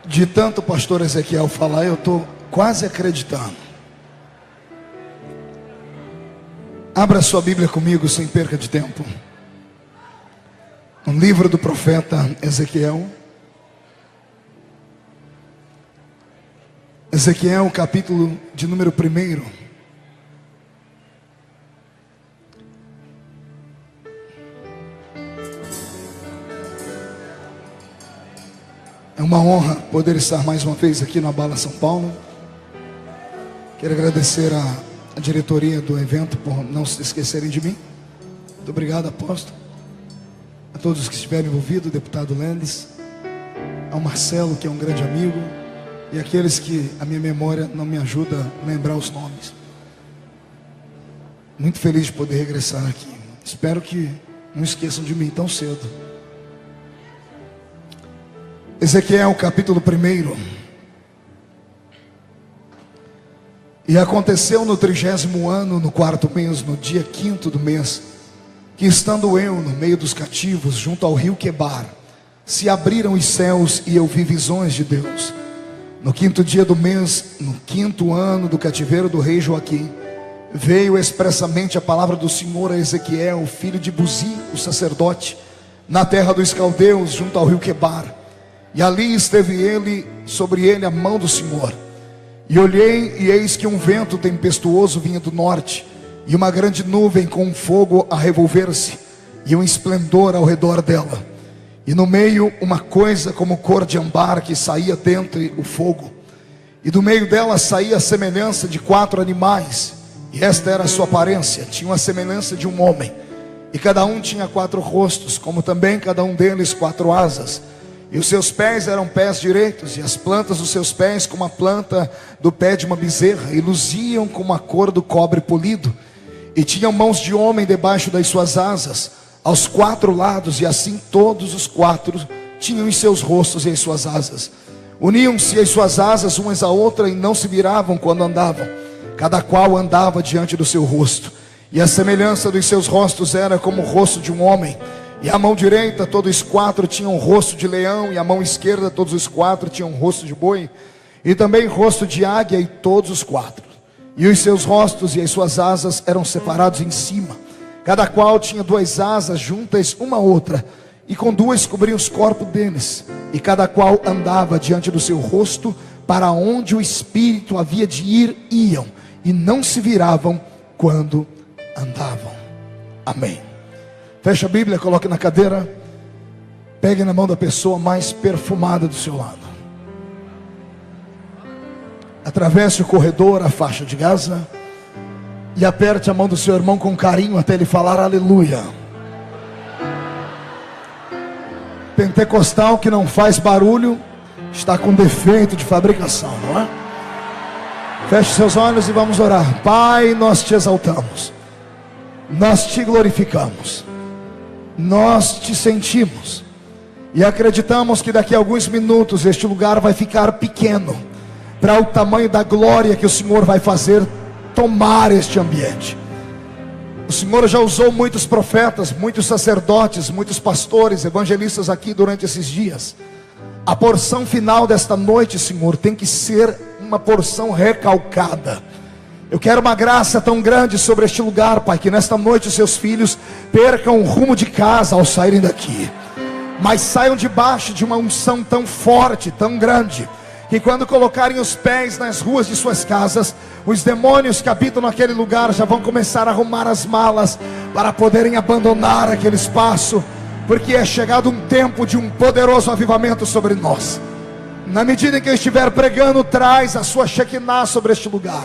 De tanto o pastor Ezequiel falar, eu estou quase acreditando. Abra sua Bíblia comigo sem perca de tempo. No livro do profeta Ezequiel. Ezequiel, capítulo de número 1. É uma honra poder estar mais uma vez aqui no Abala São Paulo. Quero agradecer a diretoria do evento por não se esquecerem de mim. Muito obrigado, apóstolo. A todos que estiveram envolvidos, o deputado Lendes, ao Marcelo, que é um grande amigo, e aqueles que a minha memória não me ajuda a lembrar os nomes. Muito feliz de poder regressar aqui. Espero que não esqueçam de mim tão cedo. Ezequiel, capítulo 1. E aconteceu no 30º ano, no 4º mês, no dia 5º do mês, que estando eu no meio dos cativos, junto ao rio Quebar, se abriram os céus e eu vi visões de Deus. No 5º dia do mês, no 5º ano do cativeiro do rei Joaquim, veio expressamente a palavra do Senhor a Ezequiel, filho de Buzi, o sacerdote, na terra dos caldeus, junto ao rio Quebar. E ali esteve sobre ele a mão do Senhor. E olhei, e eis que um vento tempestuoso vinha do norte, e uma grande nuvem com um fogo a revolver-se, e um esplendor ao redor dela. E no meio uma coisa como cor de ambar que saía dentre o fogo. E do meio dela saía a semelhança de 4 animais, e esta era a sua aparência. Tinha a semelhança de um homem, e cada um tinha 4 rostos, como também cada um deles 4 asas. E os seus pés eram pés direitos, e as plantas dos seus pés como a planta do pé de uma bezerra, e luziam como a cor do cobre polido. E tinham mãos de homem debaixo das suas asas, aos 4 lados, e assim todos os 4 tinham em seus rostos e em suas asas. Uniam-se as suas asas umas à outra, e não se viravam quando andavam, cada qual andava diante do seu rosto. E a semelhança dos seus rostos era como o rosto de um homem. E a mão direita, todos os 4 tinham rosto de leão, e a mão esquerda, todos os 4 tinham rosto de boi, e também rosto de águia, e todos os 4. E os seus rostos e as suas asas eram separados em cima, cada qual tinha 2 asas juntas uma à outra, e com 2 cobriam os corpos deles, e cada qual andava diante do seu rosto, para onde o Espírito havia de ir, iam, e não se viravam quando andavam. Amém. Feche a Bíblia, coloque na cadeira. Pegue na mão da pessoa mais perfumada do seu lado. Atravesse o corredor, a faixa de Gaza, e aperte a mão do seu irmão com carinho até ele falar aleluia. Pentecostal que não faz barulho está com defeito de fabricação, não é? Feche seus olhos e vamos orar. Pai, nós te exaltamos, nós te glorificamos, nós te sentimos e acreditamos que daqui a alguns minutos este lugar vai ficar pequeno para o tamanho da glória que o Senhor vai fazer tomar este ambiente. O Senhor já usou muitos profetas, muitos sacerdotes, muitos pastores, evangelistas aqui durante esses dias. A porção final desta noite, Senhor, tem que ser uma porção recalcada. Eu quero uma graça tão grande sobre este lugar, Pai, que nesta noite os seus filhos percam o rumo de casa ao saírem daqui, mas saiam debaixo de uma unção tão forte, tão grande, que quando colocarem os pés nas ruas de suas casas, os demônios que habitam naquele lugar já vão começar a arrumar as malas para poderem abandonar aquele espaço, porque é chegado um tempo de um poderoso avivamento sobre nós. Na medida em que eu estiver pregando, traz a sua Shekinah sobre este lugar.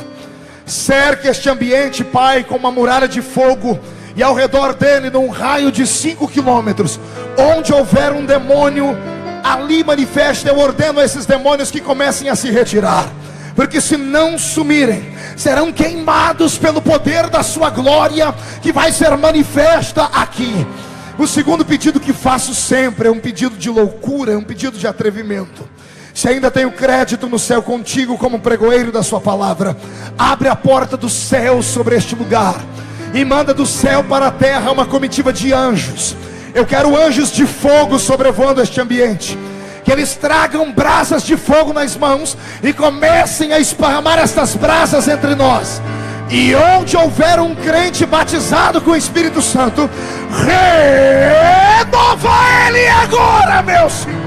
Cerque este ambiente, Pai, com uma muralha de fogo, e ao redor dele, num raio de 5 quilômetros, onde houver um demônio, ali manifesta. Eu ordeno a esses demônios que comecem a se retirar, porque se não sumirem, serão queimados pelo poder da sua glória, que vai ser manifesta aqui. O segundo pedido que faço sempre é um pedido de loucura, é um pedido de atrevimento. Se ainda tenho crédito no céu contigo como pregoeiro da sua palavra, abre a porta do céu sobre este lugar e manda do céu para a terra uma comitiva de anjos. Eu quero anjos de fogo sobrevoando este ambiente, que eles tragam brasas de fogo nas mãos e comecem a esparramar estas brasas entre nós. E onde houver um crente batizado com o Espírito Santo, renova ele agora, meu Senhor.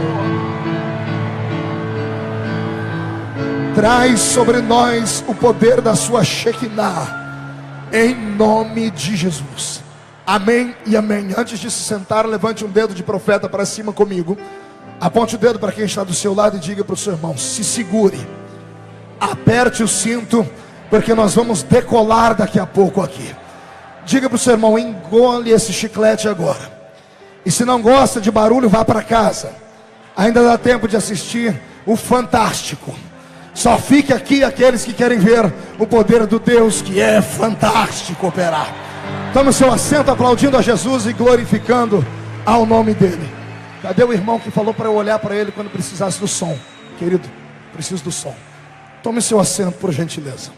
Traz sobre nós o poder da sua Shekinah, em nome de Jesus. Amém e amém. Antes de se sentar, levante um dedo de profeta para cima comigo. Aponte o dedo para quem está do seu lado e diga para o seu irmão: se segure, aperte o cinto, porque nós vamos decolar daqui a pouco aqui. Diga para o seu irmão: engole esse chiclete agora. E se não gosta de barulho, vá para casa. Ainda dá tempo de assistir o Fantástico. Só fique aqui aqueles que querem ver o poder do Deus que é fantástico operar. Tome o seu assento, aplaudindo a Jesus e glorificando ao nome dele. Cadê o irmão que falou para eu olhar para ele quando precisasse do som? Querido, preciso do som. Tome o seu assento, por gentileza.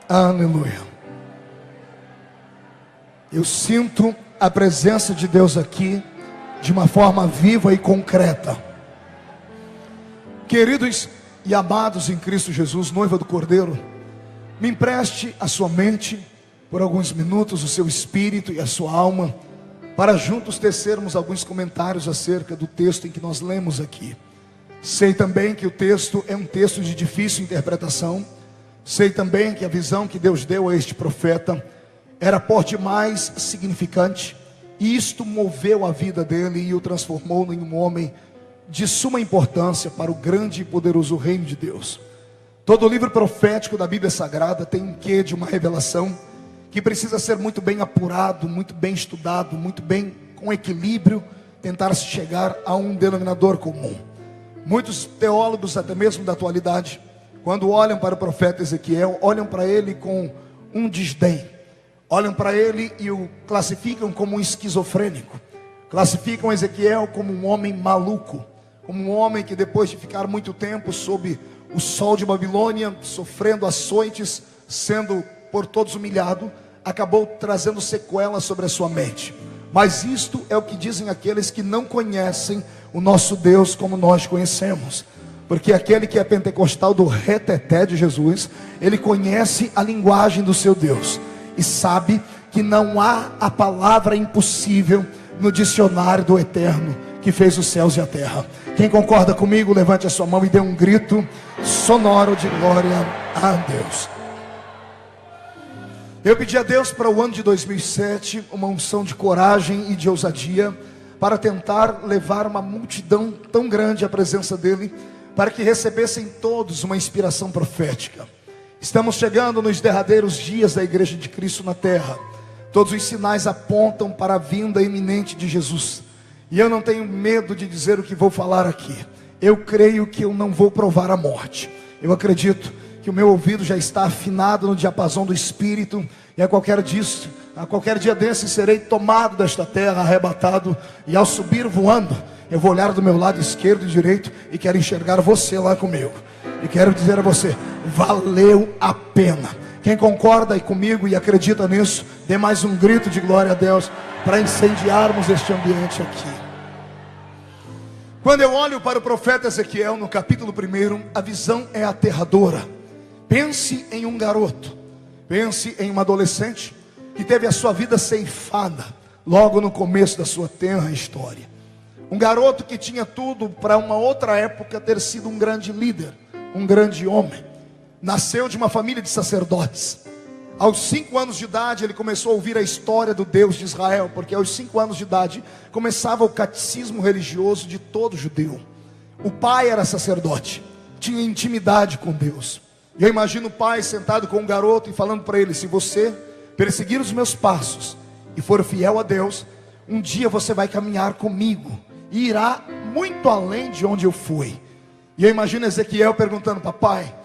Aleluia. Eu sinto a presença de Deus aqui de uma forma viva e concreta. Queridos e amados em Cristo Jesus, noiva do Cordeiro, me empreste a sua mente por alguns minutos, o seu espírito e a sua alma, para juntos tecermos alguns comentários acerca do texto em que nós lemos aqui. Sei também que o texto é um texto de difícil interpretação. Sei também que a visão que Deus deu a este profeta era por demais significante, e isto moveu a vida dele e o transformou em um homem de suma importância para o grande e poderoso reino de Deus. Todo livro profético da Bíblia Sagrada tem um quê de uma revelação que precisa ser muito bem apurado, muito bem estudado, muito bem com equilíbrio, tentar se chegar a um denominador comum. Muitos teólogos, até mesmo da atualidade, quando olham para o profeta Ezequiel, olham para ele com um desdém, olham para ele e o classificam como um esquizofrênico, classificam Ezequiel como um homem maluco, como um homem que depois de ficar muito tempo sob o sol de Babilônia, sofrendo açoites, sendo por todos humilhado, acabou trazendo sequelas sobre a sua mente. Mas isto é o que dizem aqueles que não conhecem o nosso Deus como nós conhecemos. Porque aquele que é pentecostal do reteté de Jesus, ele conhece a linguagem do seu Deus e sabe que não há a palavra impossível no dicionário do Eterno que fez os céus e a terra. Quem concorda comigo, levante a sua mão e dê um grito sonoro de glória a Deus. Eu pedi a Deus para o ano de 2007 uma unção de coragem e de ousadia para tentar levar uma multidão tão grande à presença dele, para que recebessem todos uma inspiração profética. Estamos chegando nos derradeiros dias da Igreja de Cristo na terra. Todos os sinais apontam para a vinda iminente de Jesus. E eu não tenho medo de dizer o que vou falar aqui. Eu creio que eu não vou provar a morte. Eu acredito que o meu ouvido já está afinado no diapasão do Espírito, e a qualquer dia desse serei tomado desta terra, arrebatado, e ao subir voando, eu vou olhar do meu lado esquerdo e direito e quero enxergar você lá comigo. E quero dizer a você: valeu a pena. Quem concorda comigo e acredita nisso, dê mais um grito de glória a Deus para incendiarmos este ambiente aqui. Quando eu olho para o profeta Ezequiel no capítulo 1, a visão é aterradora. Pense em um garoto, pense em uma adolescente que teve a sua vida ceifada logo no começo da sua tenra história. Um garoto que tinha tudo para uma outra época ter sido um grande líder, um grande homem. Nasceu de uma família de sacerdotes. Aos 5 anos de idade ele começou a ouvir a história do Deus de Israel, porque aos 5 anos de idade começava o catecismo religioso de todo judeu. O pai era sacerdote, tinha intimidade com Deus. E eu imagino o pai sentado com um garoto e falando para ele: se você perseguir os meus passos e for fiel a Deus, um dia você vai caminhar comigo e irá muito além de onde eu fui. E eu imagino Ezequiel perguntando: papai,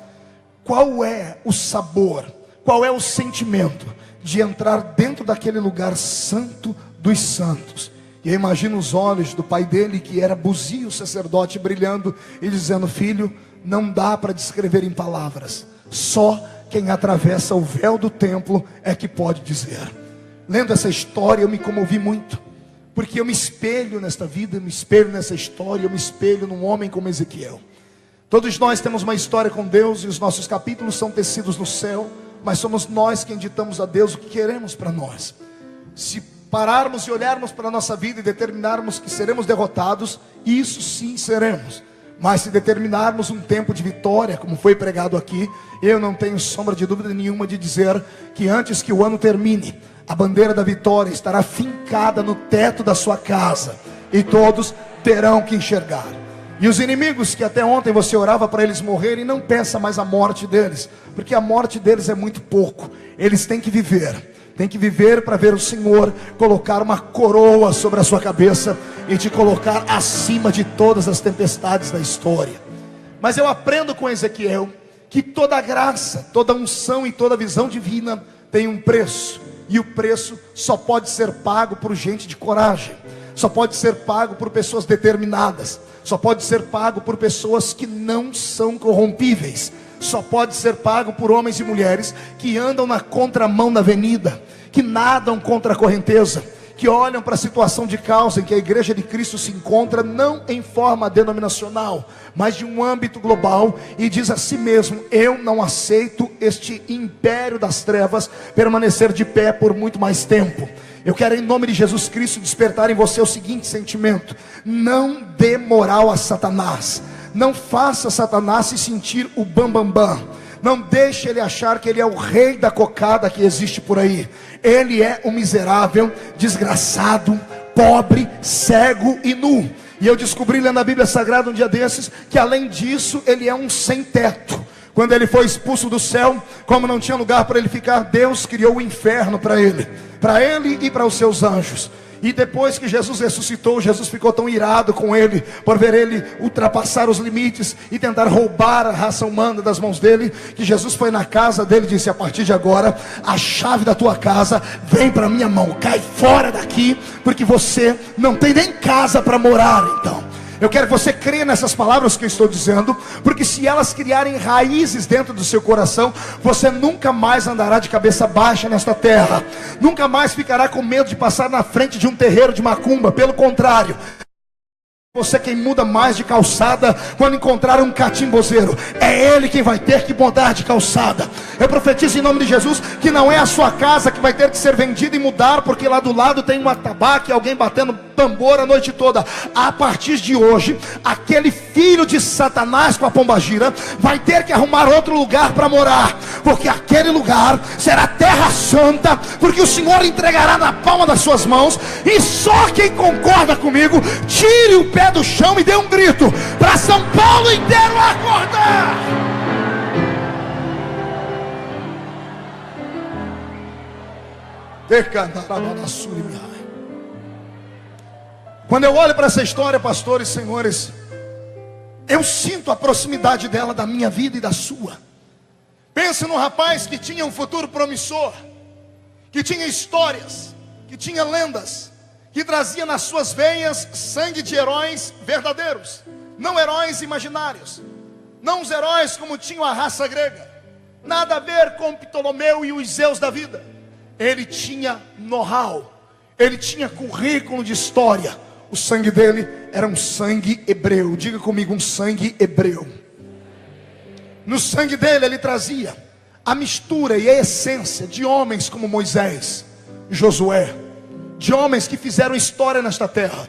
qual é o sabor, qual é o sentimento de entrar dentro daquele lugar santo dos santos? E eu imagino os olhos do pai dele, que era Buzio, sacerdote, brilhando e dizendo: filho, não dá para descrever em palavras, só quem atravessa o véu do templo é que pode dizer. Lendo essa história eu me comovi muito, porque eu me espelho nesta vida, eu me espelho nessa história, eu me espelho num homem como Ezequiel. Todos nós temos uma história com Deus e os nossos capítulos são tecidos no céu, mas somos nós quem ditamos a Deus o que queremos para nós. Se pararmos e olharmos para a nossa vida e determinarmos que seremos derrotados, isso sim seremos. Mas se determinarmos um tempo de vitória, como foi pregado aqui, eu não tenho sombra de dúvida nenhuma de dizer que antes que o ano termine, a bandeira da vitória estará fincada no teto da sua casa, e todos terão que enxergar. E os inimigos que até ontem você orava para eles morrerem, não peça mais a morte deles, porque a morte deles é muito pouco. Eles têm que viver. Tem que viver para ver o Senhor colocar uma coroa sobre a sua cabeça e te colocar acima de todas as tempestades da história. Mas eu aprendo com Ezequiel que toda graça, toda unção e toda visão divina tem um preço. E o preço só pode ser pago por gente de coragem. Só pode ser pago por pessoas determinadas. Só pode ser pago por pessoas que não são corrompíveis. Só pode ser pago por homens e mulheres que andam na contramão da avenida, que nadam contra a correnteza, que olham para a situação de causa em que a igreja de Cristo se encontra, não em forma denominacional, mas de um âmbito global, e diz a si mesmo: eu não aceito este império das trevas permanecer de pé por muito mais tempo. Eu quero, em nome de Jesus Cristo, despertar em você o seguinte sentimento: não dê moral a Satanás. Não faça Satanás se sentir o bambambam. Não deixe ele achar que ele é o rei da cocada que existe por aí. Ele é um miserável, desgraçado, pobre, cego e nu. E eu descobri lendo a Bíblia Sagrada um dia desses, que além disso ele é um sem teto. Quando ele foi expulso do céu, como não tinha lugar para ele ficar, Deus criou o inferno para ele e para os seus anjos. E depois que Jesus ressuscitou, Jesus ficou tão irado com ele, por ver ele ultrapassar os limites e tentar roubar a raça humana das mãos dele, que Jesus foi na casa dele e disse: a partir de agora, a chave da tua casa vem para minha mão, cai fora daqui, porque você não tem nem casa para morar. Então eu quero que você creia nessas palavras que eu estou dizendo, porque se elas criarem raízes dentro do seu coração, você nunca mais andará de cabeça baixa nesta terra, nunca mais ficará com medo de passar na frente de um terreiro de macumba. Pelo contrário, você quem muda mais de calçada quando encontrar um catimbozeiro, é ele quem vai ter que mudar de calçada. Eu profetizo em nome de Jesus que não é a sua casa que vai ter que ser vendida e mudar, porque lá do lado tem um atabaque, alguém batendo tambor a noite toda. A partir de hoje, aquele filho de Satanás com a pombagira vai ter que arrumar outro lugar para morar, porque aquele lugar será terra santa, porque o Senhor entregará na palma das suas mãos. E só quem concorda comigo, tire o pé do chão e dê um grito para São Paulo inteiro acordar. Quando eu olho para essa história, pastores, senhores, eu sinto a proximidade dela da minha vida e da sua. Pense num rapaz que tinha um futuro promissor, que tinha histórias, que tinha lendas, que trazia nas suas veias sangue de heróis verdadeiros, não heróis imaginários, não os heróis como tinham a raça grega, nada a ver com Ptolomeu e os Zeus da vida. Ele tinha know-how, ele tinha currículo de história. O sangue dele era um sangue hebreu. Diga comigo, um sangue hebreu. No sangue dele ele trazia a mistura e a essência de homens como Moisés, Josué, de homens que fizeram história nesta terra,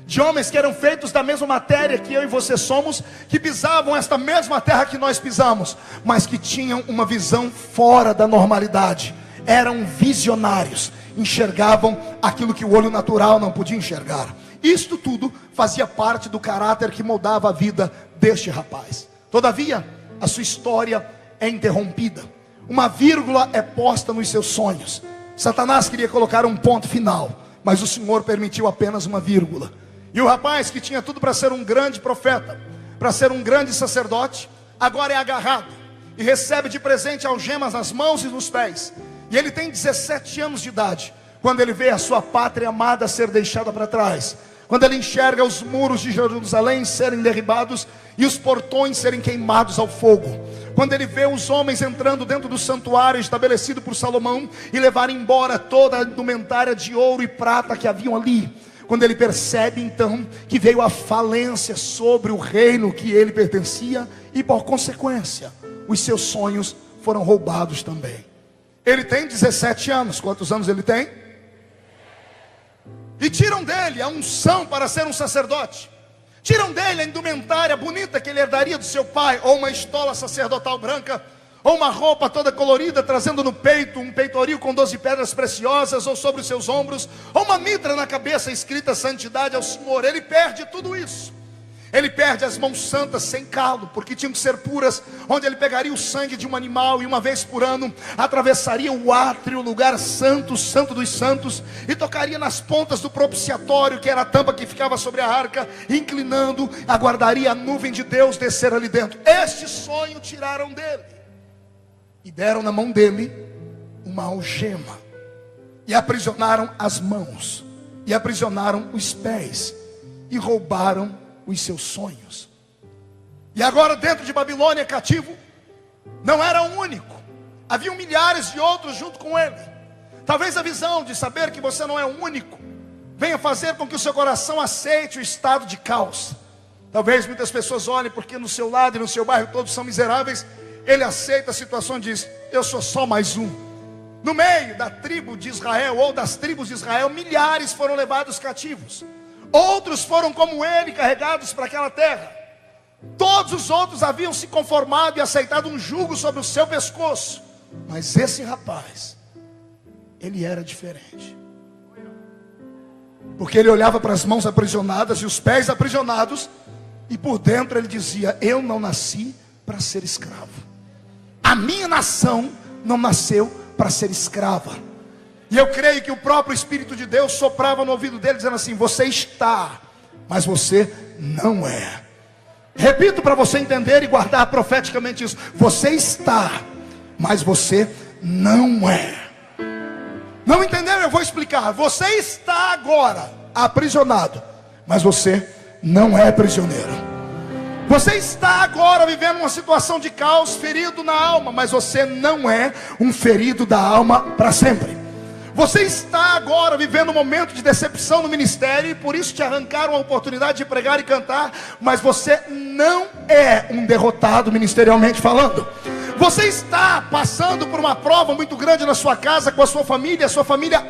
de homens que eram feitos da mesma matéria que eu e você somos, que pisavam esta mesma terra que nós pisamos, mas que tinham uma visão fora da normalidade. Eram visionários, enxergavam aquilo que o olho natural não podia enxergar. Isto tudo fazia parte do caráter que moldava a vida deste rapaz. Todavia, a sua história é interrompida. Uma vírgula é posta nos seus sonhos. Satanás queria colocar um ponto final, mas o Senhor permitiu apenas uma vírgula. E o rapaz que tinha tudo para ser um grande profeta, para ser um grande sacerdote, agora é agarrado e recebe de presente algemas nas mãos e nos pés. E ele tem 17 anos de idade, quando ele vê a sua pátria amada ser deixada para trás, quando ele enxerga os muros de Jerusalém serem derribados e os portões serem queimados ao fogo, quando ele vê os homens entrando dentro do santuário estabelecido por Salomão e levar embora toda a indumentária de ouro e prata que haviam ali, quando ele percebe então que veio a falência sobre o reino que ele pertencia, e por consequência, os seus sonhos foram roubados também. Ele tem 17 anos, quantos anos ele tem? E tiram dele a unção para ser um sacerdote. Tiram dele a indumentária bonita que ele herdaria do seu pai, ou uma estola sacerdotal branca, ou uma roupa toda colorida, trazendo no peito um peitoril com 12 pedras preciosas, ou sobre os seus ombros, ou uma mitra na cabeça escrita santidade ao Senhor. Ele perde tudo isso. Ele perde as mãos santas sem calo, porque tinham que ser puras, onde ele pegaria o sangue de um animal e uma vez por ano atravessaria o átrio, o lugar santo, santo dos santos, e tocaria nas pontas do propiciatório, que era a tampa que ficava sobre a arca, inclinando, aguardaria a nuvem de Deus descer ali dentro. Este sonho tiraram dele e deram na mão dele uma algema, e aprisionaram as mãos, e aprisionaram os pés, e roubaram os seus sonhos. E agora dentro de Babilônia cativo, não era o único, haviam milhares de outros junto com ele. Talvez a visão de saber que você não é o único venha fazer com que o seu coração aceite o estado de caos. Talvez muitas pessoas olhem porque no seu lado e no seu bairro todos são miseráveis. Ele aceita a situação e diz: eu sou só mais um. No meio da tribo de Israel, ou das tribos de Israel, milhares foram levados cativos. Outros foram como ele, carregados para aquela terra. Todos os outros haviam se conformado e aceitado um jugo sobre o seu pescoço. Mas esse rapaz, ele era diferente. Porque ele olhava para as mãos aprisionadas e os pés aprisionados, e por dentro ele dizia: eu não nasci para ser escravo. A minha nação não nasceu para ser escrava. E eu creio que o próprio Espírito de Deus soprava no ouvido dele, dizendo assim: você está, mas você não é. Repito para você entender e guardar profeticamente isso: você está, mas você não é. Não entendeu? Eu vou explicar. Você está agora aprisionado, mas você não é prisioneiro. Você está agora vivendo uma situação de caos, ferido na alma, mas você não é um ferido da alma para sempre. Você está agora vivendo um momento de decepção no ministério, e por isso te arrancaram a oportunidade de pregar e cantar, mas você não é um derrotado ministerialmente falando. Você está passando por uma prova muito grande na sua casa, com a sua família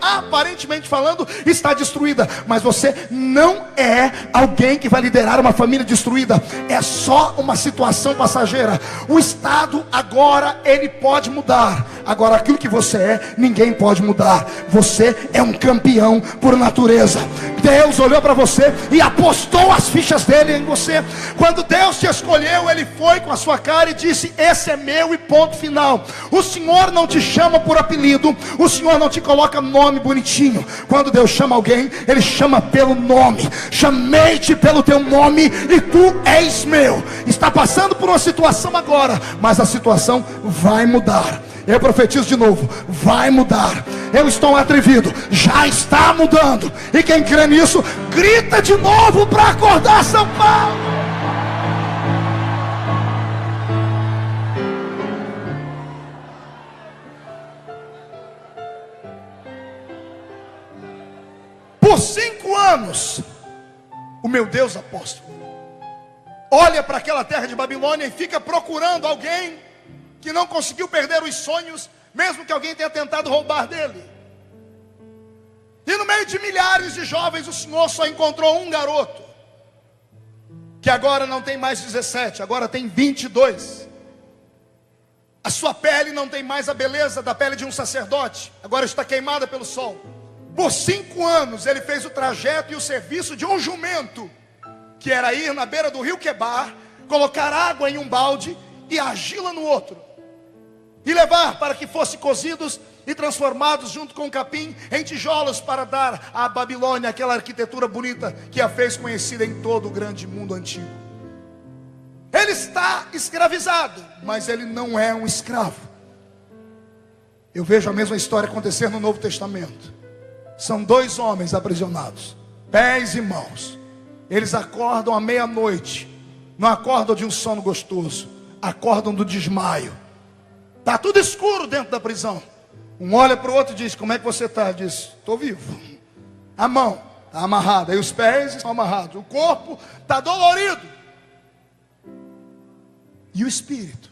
aparentemente falando está destruída, mas você não é alguém que vai liderar uma família destruída. É só uma situação passageira. O estado agora ele pode mudar. Agora aquilo que você é, ninguém pode mudar. Você é um campeão por natureza. Deus olhou para você e apostou as fichas dele em você. Quando Deus te escolheu, ele foi com a sua cara e disse: esse é meu, e ponto final. O Senhor não te chama por apelido, o Senhor não te coloca nome bonitinho. Quando Deus chama alguém, ele chama pelo nome. Chamei-te pelo teu nome e tu és meu. Está passando por uma situação agora, mas a situação vai mudar. Eu profetizo de novo: vai mudar. Eu estou atrevido, já está mudando. E quem crê nisso, grita de novo para acordar São Paulo. Por 5 anos, o meu Deus apóstolo olha para aquela terra de Babilônia e fica procurando alguém que não conseguiu perder os sonhos, mesmo que alguém tenha tentado roubar dele. E no meio de milhares de jovens, o Senhor só encontrou um garoto, que agora não tem mais 17, agora tem 22. A sua pele não tem mais a beleza da pele de um sacerdote, agora está queimada pelo sol. Por 5 anos ele fez o trajeto e o serviço de um jumento, que era ir na beira do rio Quebar, colocar água em um balde e agi-la no outro, e levar para que fossem cozidos e transformados junto com o capim em tijolos, para dar à Babilônia aquela arquitetura bonita que a fez conhecida em todo o grande mundo antigo. Ele está escravizado, mas ele não é um escravo. Eu vejo a mesma história acontecer no Novo Testamento. São 2 homens aprisionados, pés e mãos. Eles acordam à meia-noite. Não acordam de um sono gostoso, acordam do desmaio. Está tudo escuro dentro da prisão. Um olha para o outro e diz: como é que você está? Diz: estou vivo. A mão: está amarrado. Aí os pés estão amarrados. O corpo está dolorido. E o espírito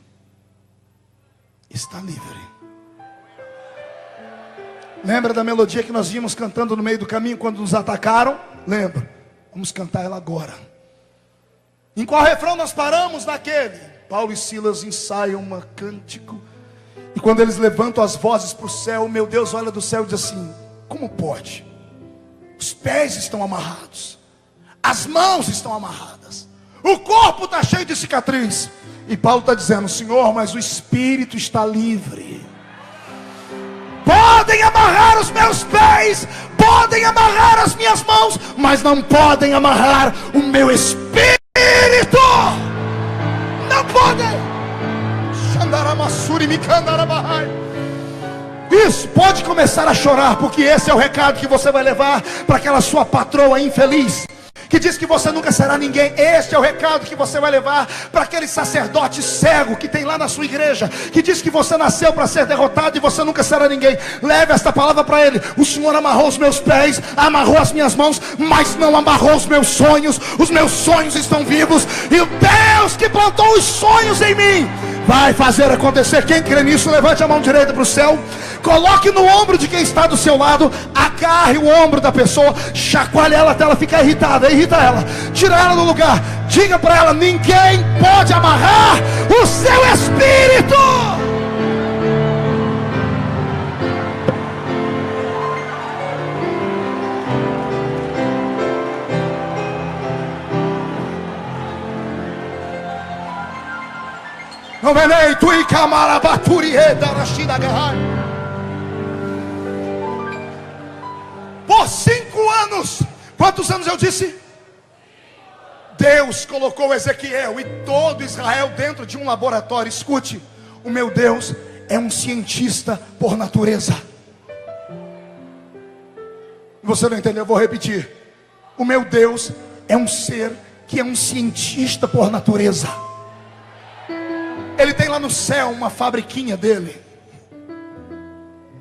está livre. Lembra da melodia que nós vimos cantando no meio do caminho quando nos atacaram? Lembra? Vamos cantar ela agora. Em qual refrão nós paramos? Naquele. Paulo e Silas ensaiam um cântico. E quando eles levantam as vozes para o céu, meu Deus olha do céu e diz assim: como pode? Os pés estão amarrados, as mãos estão amarradas, o corpo está cheio de cicatriz. E Paulo está dizendo: Senhor, mas o espírito está livre. Podem amarrar os meus pés, podem amarrar as minhas mãos, mas não podem amarrar o meu espírito. Não podem. Isso, pode começar a chorar, porque esse é o recado que você vai levar para aquela sua patroa infeliz, que diz que você nunca será ninguém. Este é o recado que você vai levar para aquele sacerdote cego que tem lá na sua igreja, que diz que você nasceu para ser derrotado e você nunca será ninguém. Leve esta palavra para ele: o Senhor amarrou os meus pés, amarrou as minhas mãos, mas não amarrou os meus sonhos. Os meus sonhos estão vivos, e o Deus que plantou os sonhos em mim vai fazer acontecer. Quem crê nisso, levante a mão direita para o céu, coloque no ombro de quem está do seu lado, agarre o ombro da pessoa, chacoalhe ela até ela ficar irritada, irrita ela, tira ela do lugar, diga para ela: ninguém pode amarrar o seu espírito. Por 5 anos, quantos anos eu disse? Deus colocou Ezequiel e todo Israel dentro de um laboratório. Escute, o meu Deus é um cientista por natureza. Você não entendeu? Eu vou repetir. O meu Deus é um ser que é um cientista por natureza. Ele tem lá no céu uma fabriquinha dele,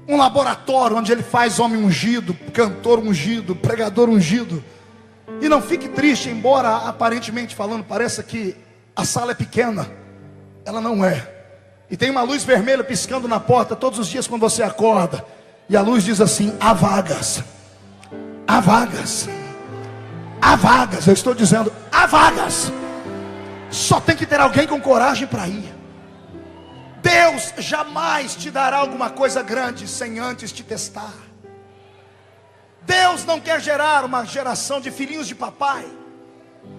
um laboratório onde ele faz homem ungido, cantor ungido, pregador ungido. E não fique triste, embora aparentemente falando pareça que a sala é pequena, ela não é. E tem uma luz vermelha piscando na porta todos os dias quando você acorda, e a luz diz assim: há vagas, há vagas, há vagas. Eu estou dizendo, há vagas. Só tem que ter alguém com coragem para ir. Deus jamais te dará alguma coisa grande sem antes te testar. Deus não quer gerar uma geração de filhinhos de papai,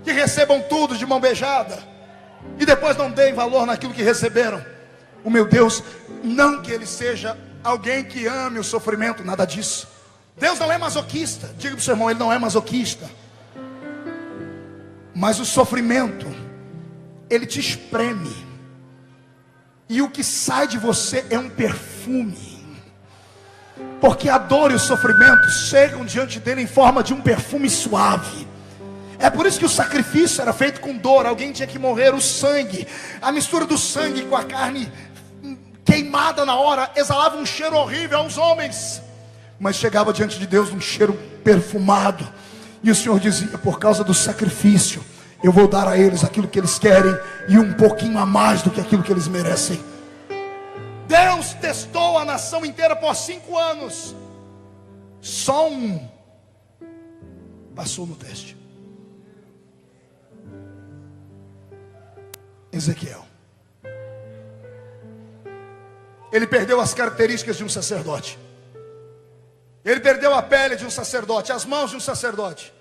que recebam tudo de mão beijada e depois não deem valor naquilo que receberam. O meu Deus, não que ele seja alguém que ame o sofrimento, nada disso. Deus não é masoquista. Diga para o seu irmão: ele não é masoquista. Mas o sofrimento, ele te espreme, e o que sai de você é um perfume, porque a dor e o sofrimento chegam diante dele em forma de um perfume suave. É por isso que o sacrifício era feito com dor. Alguém tinha que morrer. O sangue, a mistura do sangue com a carne queimada na hora, exalava um cheiro horrível aos homens, mas chegava diante de Deus um cheiro perfumado. E o Senhor dizia: por causa do sacrifício, eu vou dar a eles aquilo que eles querem, e um pouquinho a mais do que aquilo que eles merecem. Deus testou a nação inteira por 5 anos. Só um passou no teste: Ezequiel. Ele perdeu as características de um sacerdote. Ele perdeu a pele de um sacerdote, as mãos de um sacerdote,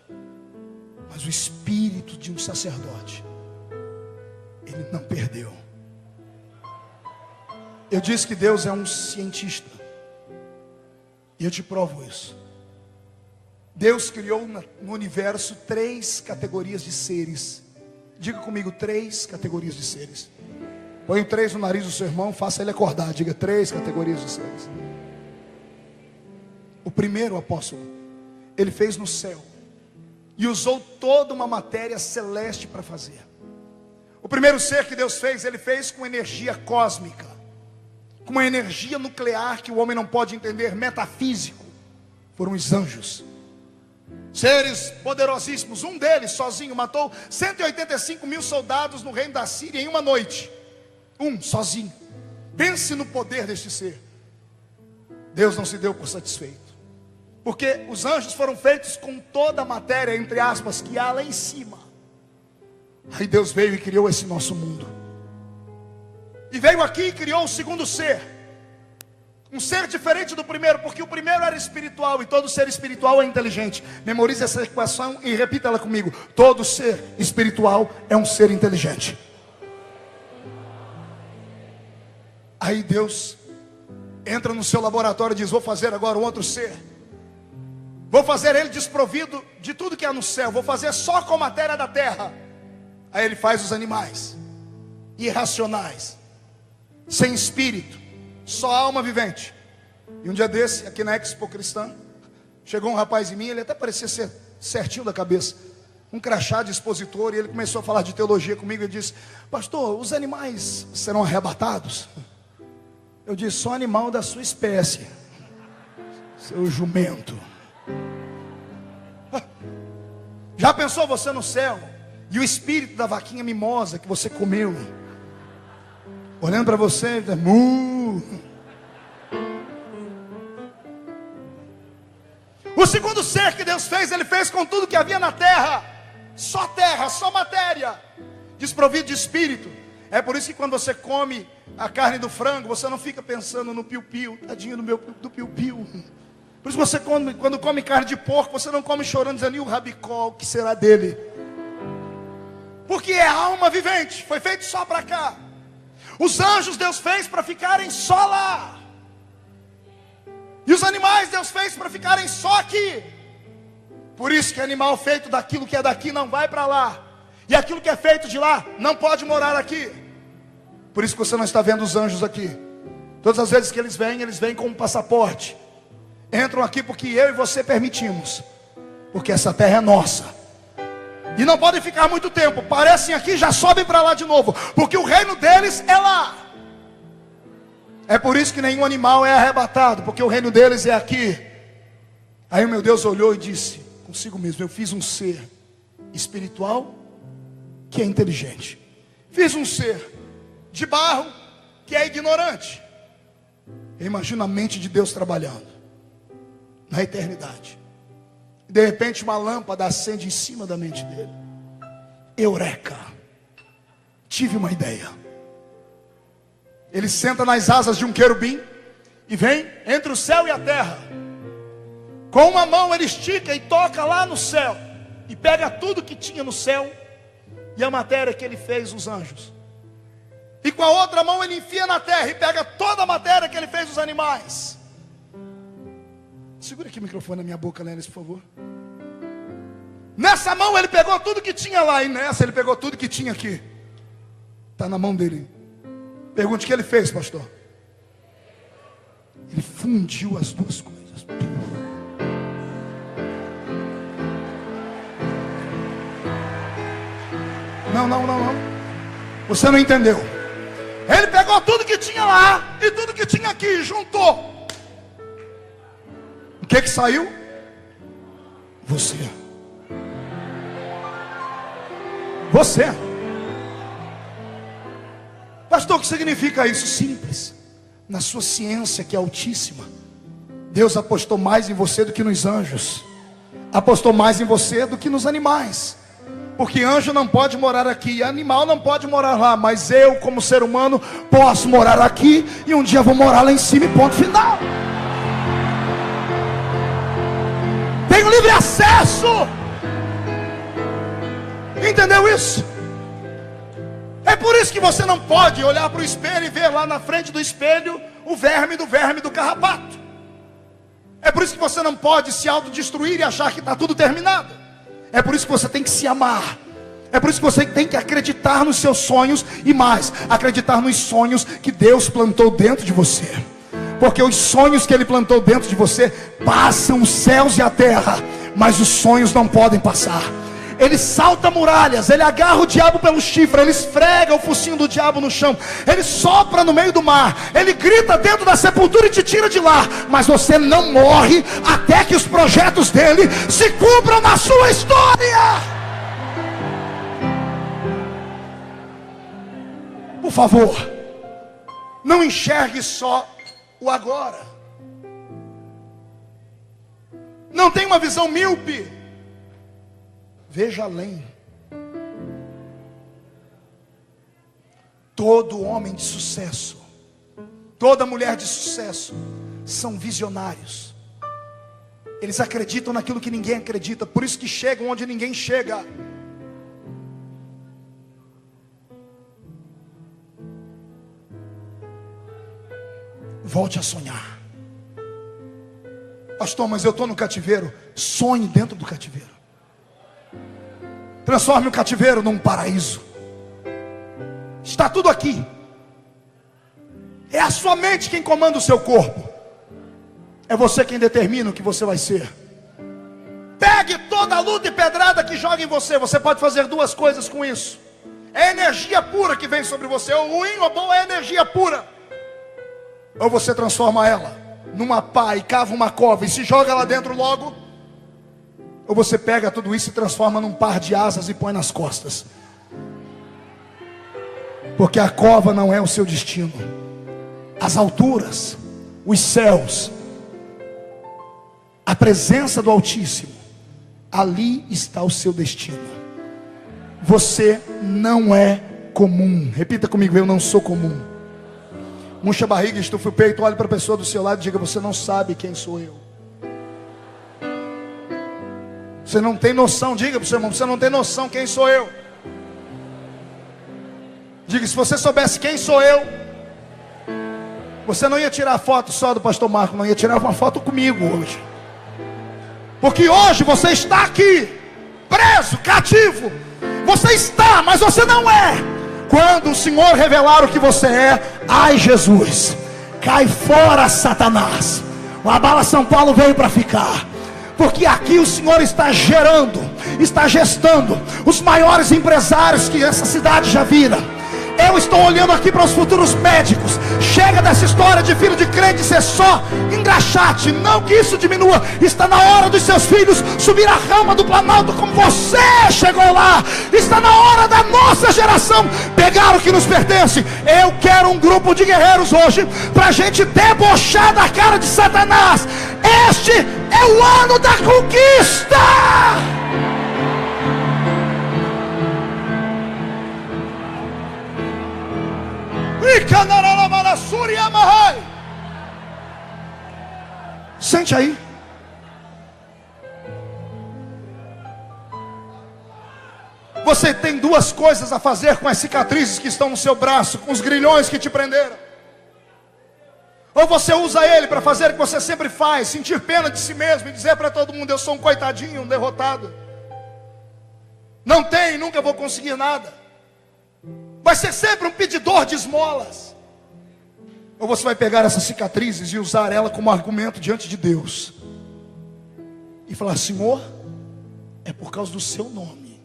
mas o espírito de um sacerdote ele não perdeu. Eu disse que Deus é um cientista, e eu te provo isso. Deus criou no universo 3 categorias de seres. Diga comigo: 3 categorias de seres. Põe o 3 no nariz do seu irmão, faça ele acordar. Diga: 3 categorias de seres. O primeiro, apóstolo, ele fez no céu e usou toda uma matéria celeste para fazer. O primeiro ser que Deus fez, ele fez com energia cósmica, com uma energia nuclear que o homem não pode entender, metafísico. Foram os anjos. seres poderosíssimos. Um deles sozinho matou 185 mil soldados no reino da Síria em uma noite. Sozinho. Pense no poder deste ser. Deus não se deu por satisfeito, porque os anjos foram feitos com toda a matéria, entre aspas, que há lá em cima. Aí Deus veio e criou esse nosso mundo. E veio aqui e criou o segundo ser. Um ser diferente do primeiro, porque o primeiro era espiritual e todo ser espiritual é inteligente. Memorize essa equação e repita ela comigo. Todo ser espiritual é um ser inteligente. Aí Deus entra no seu laboratório e diz: vou fazer agora um outro ser. Vou fazer ele desprovido de tudo que há no céu. Vou fazer só com matéria da terra. Aí ele faz os animais irracionais, sem espírito, só alma vivente. E um dia desse, aqui na Expo Cristã, chegou um rapaz em mim, ele até parecia ser certinho da cabeça, um crachá de expositor, e ele começou a falar de teologia comigo e disse: pastor, os animais serão arrebatados? Eu disse: só animal da sua espécie, seu jumento. Já pensou você no céu e o espírito da vaquinha mimosa que você comeu olhando para você, O segundo ser que Deus fez, Ele fez com tudo que havia na terra, só matéria, desprovido de espírito. É por isso que quando você come a carne do frango, você não fica pensando no piu-piu, tadinho do piu-piu. Por isso você quando come carne de porco, você não come chorando, dizendo: e o rabicó, o que será dele? Porque é alma vivente, foi feito só para cá. Os anjos Deus fez para ficarem só lá. E os animais Deus fez para ficarem só aqui. Por isso que animal feito daquilo que é daqui não vai para lá, e aquilo que é feito de lá não pode morar aqui. Por isso que você não está vendo os anjos aqui. Todas as vezes que eles vêm com um passaporte. Entram aqui porque eu e você permitimos, porque essa terra é nossa. E não podem ficar muito tempo. Parecem aqui e já sobem para lá de novo, porque o reino deles é lá. É por isso que nenhum animal é arrebatado, porque o reino deles é aqui. Aí o meu Deus olhou e disse consigo mesmo: eu fiz um ser espiritual que é inteligente. Fiz um ser de barro que é ignorante. Eu imagino a mente de Deus trabalhando na eternidade. De repente uma lâmpada acende em cima da mente dele. Eureka! Tive uma ideia. Ele senta nas asas de um querubim e vem entre o céu e a terra. Com uma mão ele estica e toca lá no céu, e pega tudo que tinha no céu e a matéria que ele fez os anjos. E com a outra mão ele enfia na terra e pega toda a matéria que ele fez os animais. Segura aqui o microfone na minha boca, Lénis, por favor. Nessa mão ele pegou tudo que tinha lá, e nessa ele pegou tudo que tinha aqui. Está na mão dele. Pergunte o que ele fez, pastor. Ele fundiu as duas coisas. Não. Você não entendeu. Ele pegou tudo que tinha lá e tudo que tinha aqui, juntou. O que saiu? Você. Pastor, o que significa isso? Simples. Na sua ciência que é altíssima, Deus apostou mais em você do que nos anjos. Apostou mais em você do que nos animais. Porque anjo não pode morar aqui, animal não pode morar lá, mas eu, como ser humano, posso morar aqui e um dia vou morar lá em cima e ponto final. Tenho livre acesso. Entendeu isso? É por isso que você não pode olhar para o espelho e ver lá na frente do espelho o verme do carrapato. É por isso que você não pode se autodestruir e achar que está tudo terminado. É por isso que você tem que se amar. É por isso que você tem que acreditar nos seus sonhos e mais, acreditar nos sonhos que Deus plantou dentro de você. Porque os sonhos que Ele plantou dentro de você passam os céus e a terra, mas os sonhos não podem passar. Ele salta muralhas, ele agarra o diabo pelo chifre, ele esfrega o focinho do diabo no chão, ele sopra no meio do mar, ele grita dentro da sepultura e te tira de lá. Mas você não morre até que os projetos dele se cumpram na sua história. Por favor, não enxergue só o agora. Não tenha uma visão míope. Veja além. Todo homem de sucesso, toda mulher de sucesso são visionários. Eles acreditam naquilo que ninguém acredita, por isso que chegam onde ninguém chega. Volte a sonhar. Pastor, mas eu estou no cativeiro. Sonhe dentro do cativeiro. Transforme o cativeiro num paraíso. Está tudo aqui. É a sua mente quem comanda o seu corpo. É você quem determina o que você vai ser. Pegue toda a luta e pedrada que joga em você. Você pode fazer duas coisas com isso. É energia pura que vem sobre você. Ou ruim ou bom, é energia pura. Ou você transforma ela numa pá e cava uma cova e se joga lá dentro logo. Ou você pega tudo isso e transforma num par de asas e põe nas costas. Porque a cova não é o seu destino. As alturas, os céus, a presença do Altíssimo, ali está o seu destino. Você não é comum. Repita comigo: eu não sou comum. Murcha a barriga, estufa o peito, olhe para a pessoa do seu lado e diga: você não sabe quem sou eu. Você não tem noção, diga para o seu irmão: você não tem noção quem sou eu. Diga: se você soubesse quem sou eu, você não ia tirar foto só do pastor Marco, não ia tirar uma foto comigo hoje. Porque hoje você está aqui, preso, cativo. Você está, mas você não é. Quando o Senhor revelar o que você é, ai Jesus, cai fora Satanás. O Abala São Paulo veio para ficar. Porque aqui o Senhor está gerando, está gestando os maiores empresários que essa cidade já vira. Eu estou olhando aqui para os futuros médicos. Chega dessa história de filho de crente ser só engraxate. Não que isso diminua. Está na hora dos seus filhos subir a rama do Planalto como você chegou lá. Está na hora da nossa geração pegar o que nos pertence. Eu quero um grupo de guerreiros hoje para a gente debochar da cara de Satanás. Este é o ano da conquista. Sente aí. Você tem duas coisas a fazer com as cicatrizes que estão no seu braço, com os grilhões que te prenderam. Ou você usa ele para fazer o que você sempre faz, sentir pena de si mesmo e dizer para todo mundo: eu sou um coitadinho, um derrotado, não tenho, nunca vou conseguir nada. Vai ser sempre um pedidor de esmolas. Ou você vai pegar essas cicatrizes e usar ela como argumento diante de Deus e falar: Senhor, é por causa do seu nome.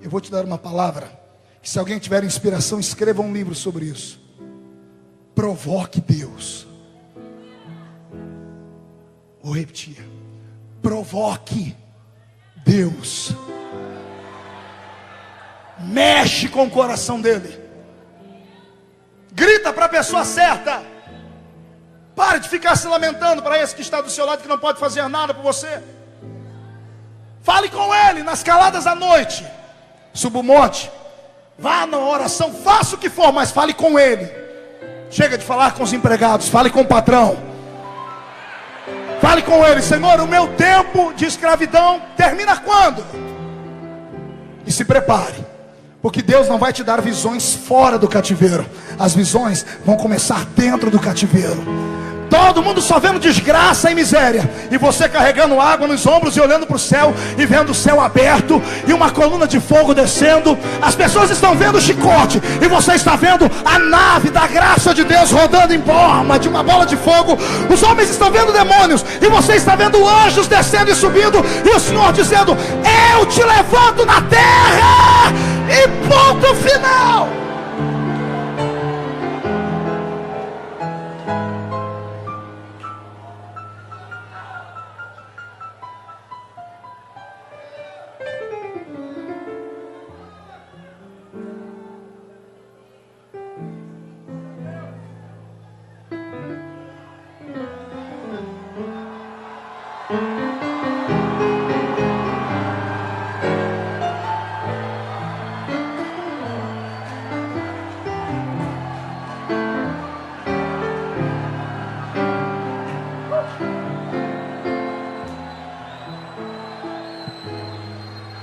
Eu vou te dar uma palavra, que se alguém tiver inspiração, escreva um livro sobre isso. Provoque Deus. Vou repetir: provoque Deus. Mexe com o coração dele. Grita para a pessoa certa. Pare de ficar se lamentando para esse que está do seu lado, que não pode fazer nada por você. Fale com ele nas caladas da noite. Suba o monte, vá na oração, faça o que for, mas fale com ele. Chega de falar com os empregados, fale com o patrão. Fale com ele: Senhor, o meu tempo de escravidão termina quando? E se prepare, porque Deus não vai te dar visões fora do cativeiro. As visões vão começar dentro do cativeiro. Todo mundo só vendo desgraça e miséria, e você carregando água nos ombros e olhando para o céu e vendo o céu aberto e uma coluna de fogo descendo. As pessoas estão vendo o chicote e você está vendo a nave da graça de Deus rodando em forma de uma bola de fogo. Os homens estão vendo demônios e você está vendo anjos descendo e subindo, e o Senhor dizendo: eu te levanto na terra, e ponto final.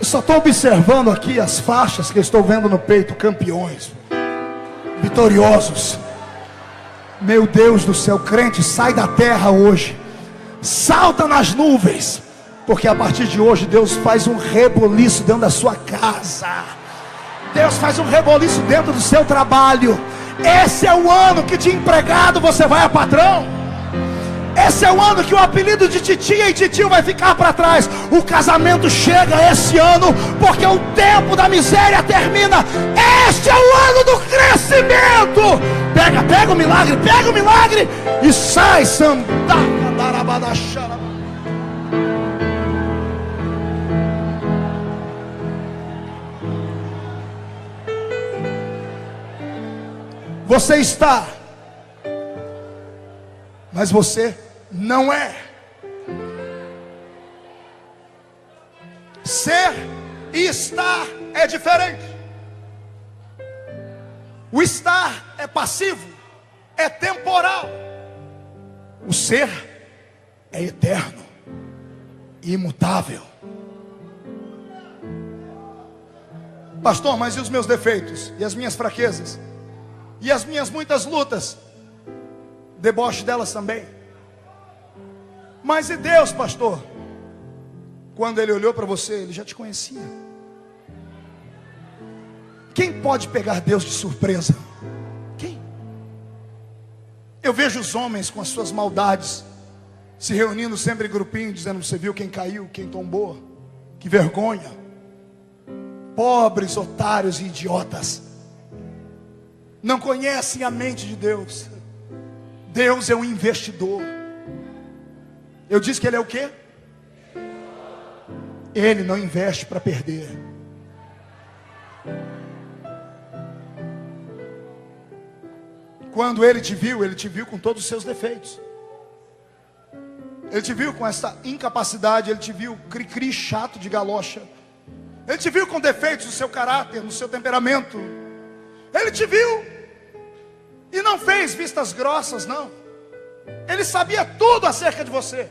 Só estou observando aqui as faixas que eu estou vendo no peito. Campeões, vitoriosos. Meu Deus do céu, crente, sai da terra hoje, salta nas nuvens, porque a partir de hoje Deus faz um reboliço dentro da sua casa. Deus faz um reboliço dentro do seu trabalho. Esse é o ano que de empregado você vai a patrão. Esse é o ano que o apelido de titia e titio vai ficar para trás. O casamento chega esse ano, porque o tempo da miséria termina. Este é o ano do crescimento. Pega o milagre e sai, sandaca. Você está, mas você não é. Ser e estar é diferente. O estar é passivo, é temporal. O ser é eterno, imutável. Pastor, mas e os meus defeitos? E as minhas fraquezas? E as minhas muitas lutas? Deboche delas também. Mas e Deus, pastor? Quando Ele olhou para você, Ele já te conhecia. Quem pode pegar Deus de surpresa? Quem? Eu vejo os homens com as suas maldades se reunindo sempre em grupinho, dizendo: você viu quem caiu, quem tombou? Que vergonha. Pobres, otários e idiotas. Não conhecem a mente de Deus. Deus é um investidor. Eu disse que Ele é o quê? Ele não investe para perder. Quando Ele te viu com todos os seus defeitos. Ele te viu com essa incapacidade. Ele te viu cri-cri chato de galocha. Ele te viu com defeitos no seu caráter, no seu temperamento. Ele te viu e não fez vistas grossas, não. Ele sabia tudo acerca de você.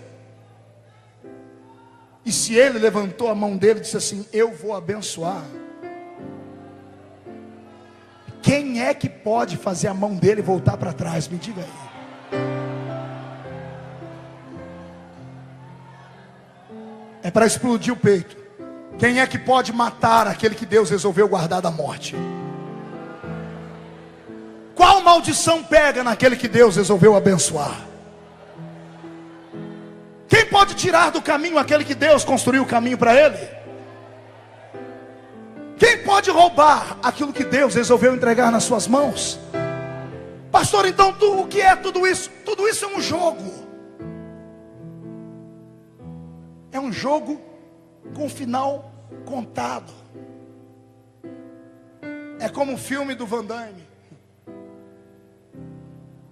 E se Ele levantou a mão dele e disse assim: eu vou abençoar, quem é que pode fazer a mão dele voltar para trás? Me diga aí. É para explodir o peito. Quem é que pode matar aquele que Deus resolveu guardar da morte? Qual maldição pega naquele que Deus resolveu abençoar? Quem pode tirar do caminho aquele que Deus construiu o caminho para ele? Quem pode roubar aquilo que Deus resolveu entregar nas suas mãos? Pastor, então o que é tudo isso? Tudo isso é um jogo. É um jogo com final contado. É como um filme do Van Damme.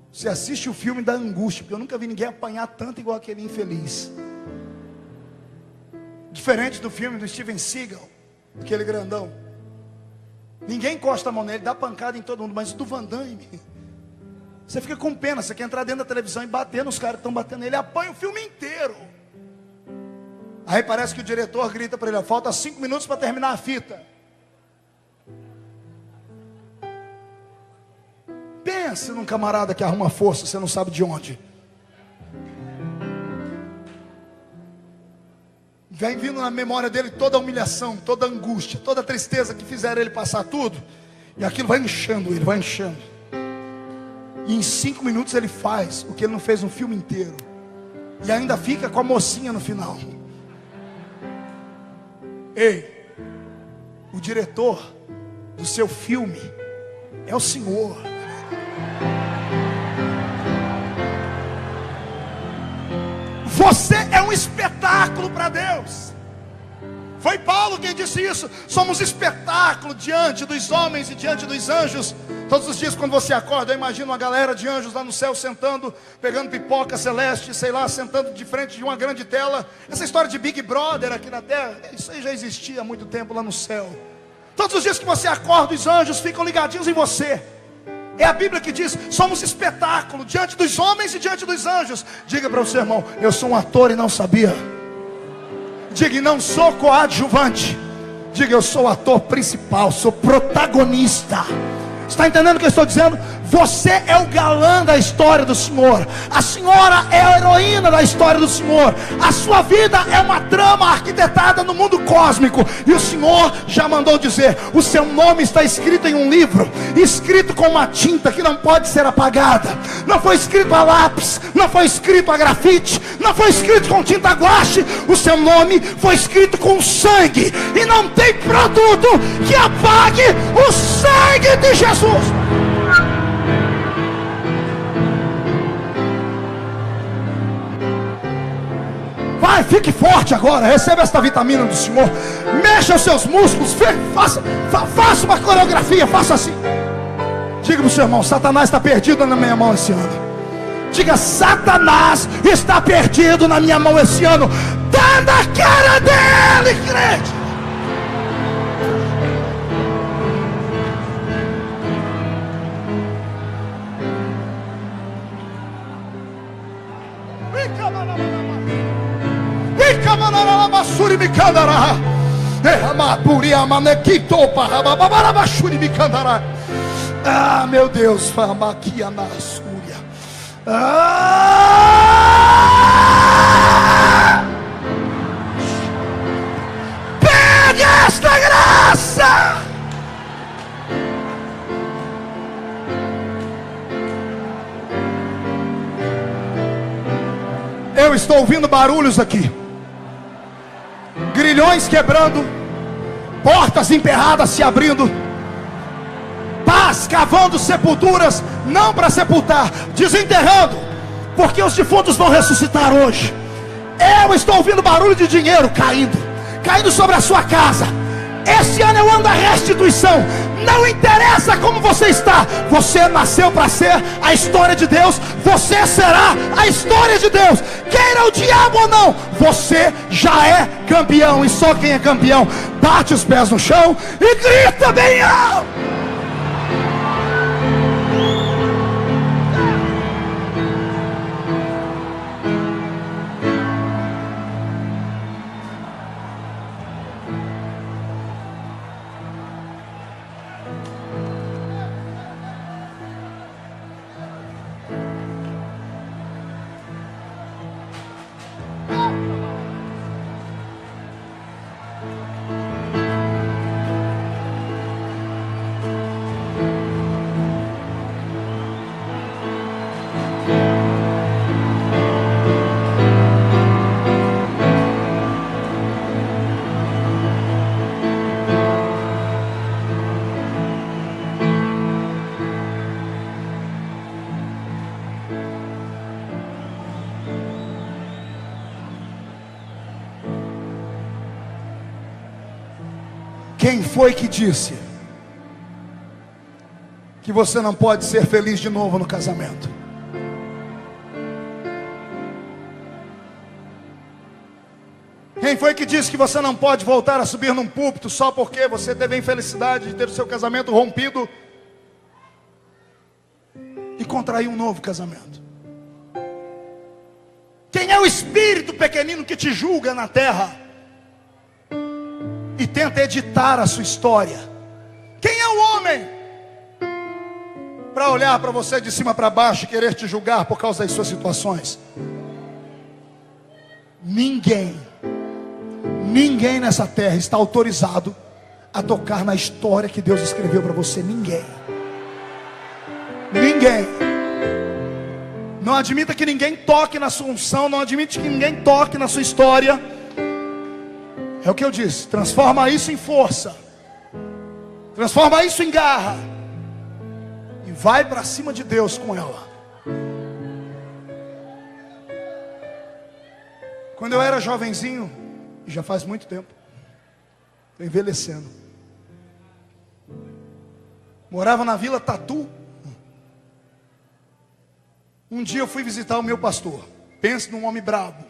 Você assiste o filme da angústia, porque eu nunca vi ninguém apanhar tanto igual aquele infeliz. Diferente do filme do Steven Seagal, aquele grandão. Ninguém encosta a mão nele, dá pancada em todo mundo. Mas o do Van Damme, você fica com pena. Você quer entrar dentro da televisão e bater nos caras que estão batendo nele. Apanha o filme inteiro. Aí parece que o diretor grita para ele: falta 5 minutos para terminar a fita. Pense num camarada que arruma força, você não sabe de onde. Vem vindo na memória dele toda a humilhação, toda a angústia, toda a tristeza que fizeram ele passar tudo. E aquilo vai inchando ele, vai inchando. E em 5 minutos ele faz o que ele não fez no filme inteiro. E ainda fica com a mocinha no final. Ei, o diretor do seu filme é o Senhor. Você é um espetáculo para Deus. Foi Paulo quem disse isso. Somos espetáculo diante dos homens e diante dos anjos. Todos os dias quando você acorda, eu imagino uma galera de anjos lá no céu sentando, pegando pipoca celeste, sei lá, sentando de frente de uma grande tela. Essa história de Big Brother aqui na terra, isso aí já existia há muito tempo lá no céu. Todos os dias que você acorda, os anjos ficam ligadinhos em você. É a Bíblia que diz, somos espetáculo diante dos homens e diante dos anjos. Diga para o seu irmão, eu sou um ator e não sabia. Diga, não sou coadjuvante. Diga, eu sou ator principal, sou protagonista. Está entendendo o que eu estou dizendo? Você é o galã da história do Senhor. A senhora é a heroína da história do Senhor. A sua vida é uma trama arquitetada no mundo cósmico. E o Senhor já mandou dizer, o seu nome está escrito em um livro, escrito com uma tinta que não pode ser apagada. Não foi escrito a lápis, não foi escrito a grafite, não foi escrito com tinta guache. O seu nome foi escrito com sangue. E não tem produto que apague o sangue de Jesus. Vai, fique forte agora. Receba esta vitamina do Senhor. Mexa os seus músculos. Faça uma coreografia. Faça assim. Diga para o seu irmão, Satanás está perdido na minha mão esse ano. Diga, Satanás está perdido na minha mão esse ano. Dá na cara dele, crente. Ah, meu Deus, pega esta graça. Eu estou ouvindo barulhos aqui. Grilhões quebrando, portas emperradas se abrindo, paz cavando sepulturas, não para sepultar, desenterrando, porque os defuntos vão ressuscitar hoje. Eu estou ouvindo barulho de dinheiro caindo sobre a sua casa. Esse ano é o ano da restituição. Não interessa como você está, você nasceu para ser a história de Deus. Você será a história de Deus, queira o diabo ou não. Você já é campeão, e só quem é campeão bate os pés no chão e grita bem alto. Quem foi que disse que você não pode ser feliz de novo no casamento? Quem foi que disse que você não pode voltar a subir num púlpito só porque você teve a infelicidade de ter o seu casamento rompido e contrair um novo casamento? Quem é o espírito pequenino que te julga na terra e tenta editar a sua história? Quem é o homem para olhar para você de cima para baixo e querer te julgar por causa das suas situações? Ninguém. Ninguém nessa terra está autorizado a tocar na história que Deus escreveu para você. Ninguém. Ninguém. Não admita que ninguém toque na sua unção. Não admite que ninguém toque na sua história. É o que eu disse. Transforma isso em força. Transforma isso em garra. E vai para cima de Deus com ela. Quando eu era jovenzinho, e já faz muito tempo, estou envelhecendo, morava na Vila Tatu. Um dia eu fui visitar o meu pastor. Pense num homem brabo.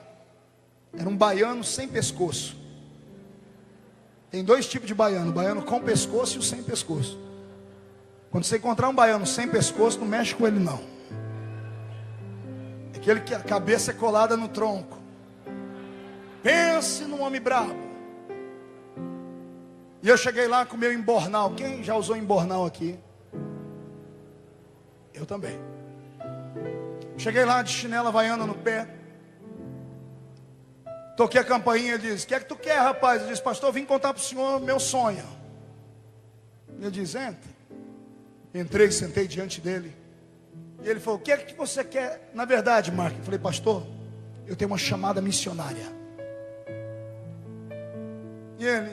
Era um baiano sem pescoço. Tem dois tipos de baiano: o baiano com pescoço e o sem pescoço. Quando você encontrar um baiano sem pescoço, não mexe com ele não. Aquele que a cabeça é colada no tronco. Pense num homem brabo. E eu cheguei lá com o meu embornal. Quem já usou embornal aqui? Eu também. Cheguei lá de chinela havaiana no pé. Toquei a campainha. Ele disse: o que é que tu quer, rapaz? Eu disse: pastor, eu vim contar para o senhor meu sonho. Ele disse: entra. Entrei, sentei diante dele. E ele falou: o que é que você quer? Na verdade, Marco, eu falei: pastor, eu tenho uma chamada missionária. E ele: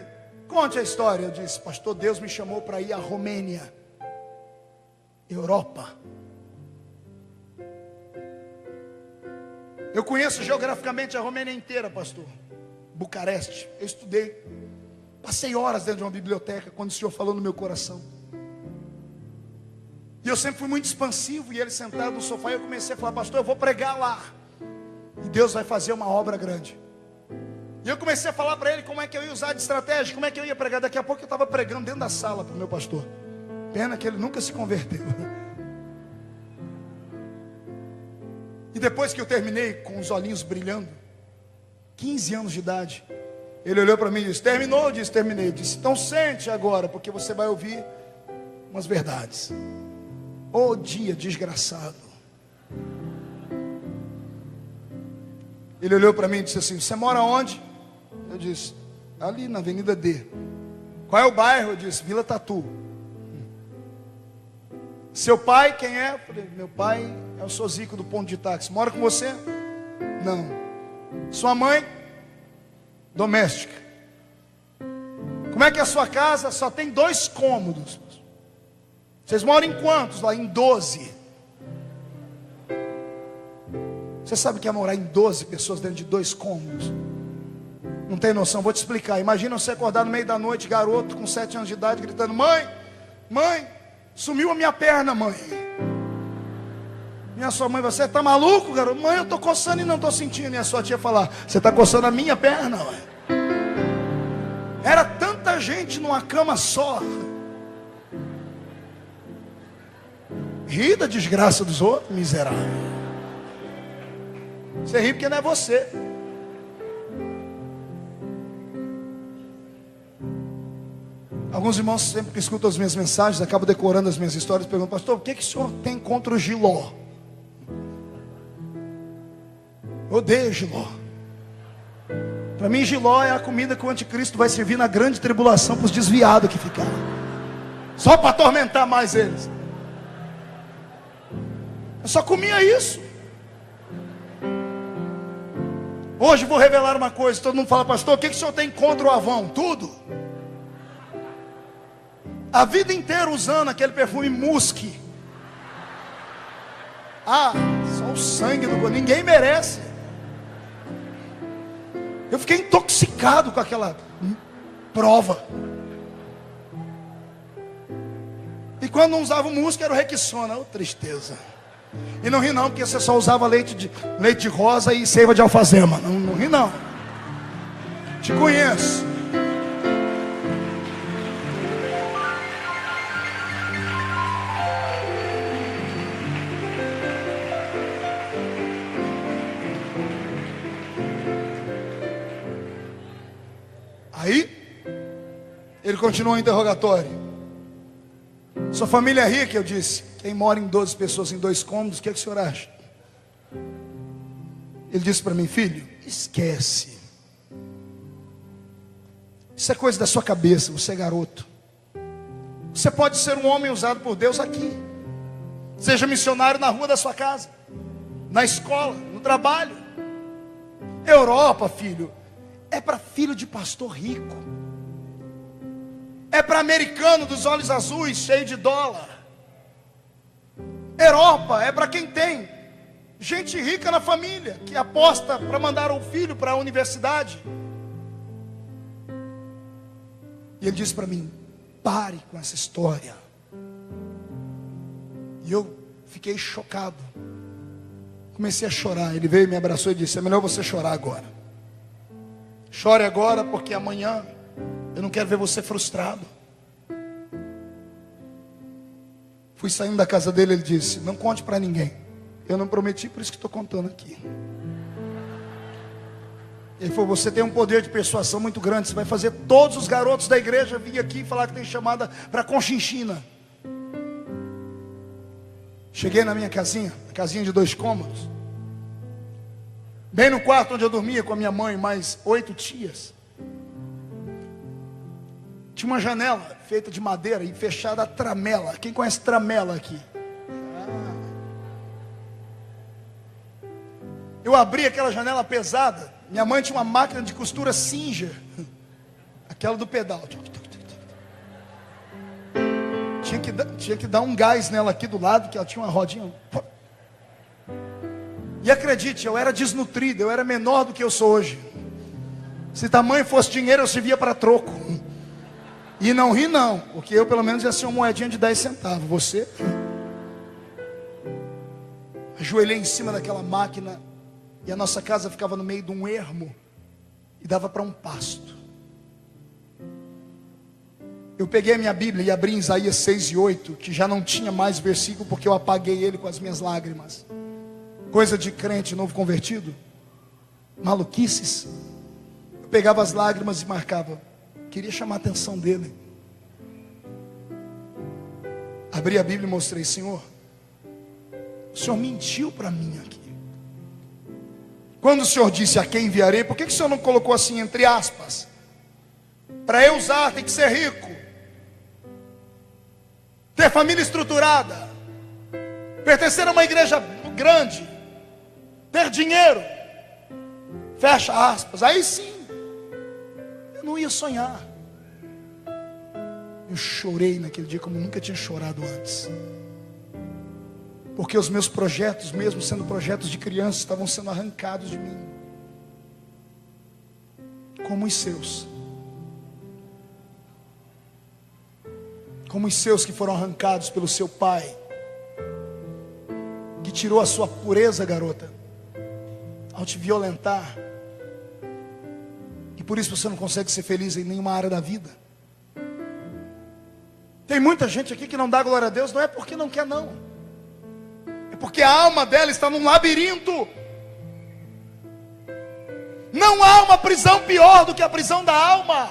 conte a história. Eu disse: pastor, Deus me chamou para ir à Romênia, Europa. Eu conheço geograficamente a Romênia inteira, pastor. Bucareste. Eu estudei. Passei horas dentro de uma biblioteca quando o senhor falou no meu coração. E eu sempre fui muito expansivo. E ele sentado no sofá, eu comecei a falar: pastor, eu vou pregar lá. E Deus vai fazer uma obra grande. E eu comecei a falar para ele como é que eu ia usar de estratégia, como é que eu ia pregar. Daqui a pouco eu estava pregando dentro da sala para o meu pastor. Pena que ele nunca se converteu. E depois que eu terminei, com os olhinhos brilhando, 15 anos de idade, ele olhou para mim e disse: terminou? Eu disse: terminei. Eu disse: então sente agora, porque você vai ouvir umas verdades. Ô dia desgraçado. Ele olhou para mim e disse assim: você mora onde? Eu disse: ali na Avenida D. Qual é o bairro? Eu disse: Vila Tatu. Seu pai quem é? Eu falei: meu pai é o Sozico do ponto de táxi. Mora com você? Não. Sua mãe? Doméstica. Como é que é a sua casa? Só tem 2 cômodos. Vocês moram em quantos lá? Em 12. Você sabe o que é morar em 12 pessoas dentro de 2 cômodos? Não tem noção, vou te explicar. Imagina você acordar no meio da noite, garoto com 7 anos de idade, gritando: mãe, mãe, sumiu a minha perna, mãe. Minha sua mãe: você está maluco, garoto? Mãe, eu estou coçando e não estou sentindo. E a sua tia falar: você está coçando a minha perna, mãe. Era tanta gente numa cama só. Ri da desgraça dos outros, miserável. Você ri porque não é você. Alguns irmãos, sempre que escutam as minhas mensagens, acabam decorando as minhas histórias, perguntam: pastor, o que o senhor tem contra o Giló? Eu odeio Giló. Para mim, Giló é a comida que o anticristo vai servir na grande tribulação para os desviados que ficaram, só para atormentar mais eles. Eu só comia isso. Hoje vou revelar uma coisa. Todo mundo fala: pastor, o que o senhor tem contra o Avon? Tudo. A vida inteira usando aquele perfume Musk. Ah, só o sangue do... Ninguém merece. Eu fiquei intoxicado com aquela prova. E quando não usava o Musk, era o Rexona. Oh, tristeza. E não ri não, porque você só usava leite de rosa e seiva de alfazema. Não ri não. Te conheço. Aí, ele continuou o interrogatório. Sua família é rica? Eu disse: quem mora em 12 pessoas em 2 cômodos, o que o senhor acha? Ele disse para mim: filho, esquece. Isso é coisa da sua cabeça, você é garoto. Você pode ser um homem usado por Deus aqui. Seja missionário na rua da sua casa, na escola, no trabalho. Europa, filho, é para filho de pastor rico. É para americano dos olhos azuis, cheio de dólar. Europa é para quem tem gente rica na família, que aposta para mandar o filho para a universidade. E ele disse para mim: pare com essa história. E eu fiquei chocado. Comecei a chorar. Ele veio, me abraçou e disse: é melhor você chorar agora. Chore agora, porque amanhã eu não quero ver você frustrado. Fui saindo da casa dele, ele disse: não conte para ninguém. Eu não prometi, por isso que estou contando aqui. Ele falou: você tem um poder de persuasão muito grande. Você vai fazer todos os garotos da igreja vir aqui e falar que tem chamada para Conchinchina. Cheguei na minha casinha, casinha de 2 cômodos, bem no quarto onde eu dormia com a minha mãe, mais 8 tias. Tinha uma janela feita de madeira e fechada a tramela. Quem conhece tramela aqui? Eu abri aquela janela pesada. Minha mãe tinha uma máquina de costura Singer, aquela do pedal. Tinha que dar um gás nela aqui do lado, que ela tinha uma rodinha. E acredite, eu era desnutrido, eu era menor do que eu sou hoje. Se tamanho fosse dinheiro, eu servia para troco. E não ri não, porque eu pelo menos ia ser uma moedinha de 10 centavos. Você? Ajoelhei em cima daquela máquina, e a nossa casa ficava no meio de um ermo, e dava para um pasto. Eu peguei a minha Bíblia e abri em Isaías 6:8, que já não tinha mais versículo, porque eu apaguei ele com as minhas lágrimas. Coisa de crente novo convertido, maluquices. Eu pegava as lágrimas e marcava. Queria chamar a atenção dele. Abri a Bíblia e mostrei: Senhor, o Senhor mentiu para mim aqui. Quando o Senhor disse: a quem enviarei, por que o Senhor não colocou assim entre aspas? Para eu usar tem que ser rico, ter família estruturada, pertencer a uma igreja grande, ter dinheiro. Fecha aspas. Aí sim, eu não ia sonhar. Eu chorei naquele dia como nunca tinha chorado antes, porque os meus projetos, mesmo sendo projetos de criança, estavam sendo arrancados de mim, como os seus. Como os seus que foram arrancados pelo seu pai, que tirou a sua pureza, garota, ao te violentar. E por isso você não consegue ser feliz em nenhuma área da vida. Tem muita gente aqui que não dá glória a Deus, não é porque não quer não, é porque a alma dela está num labirinto. Não há uma prisão pior do que a prisão da alma.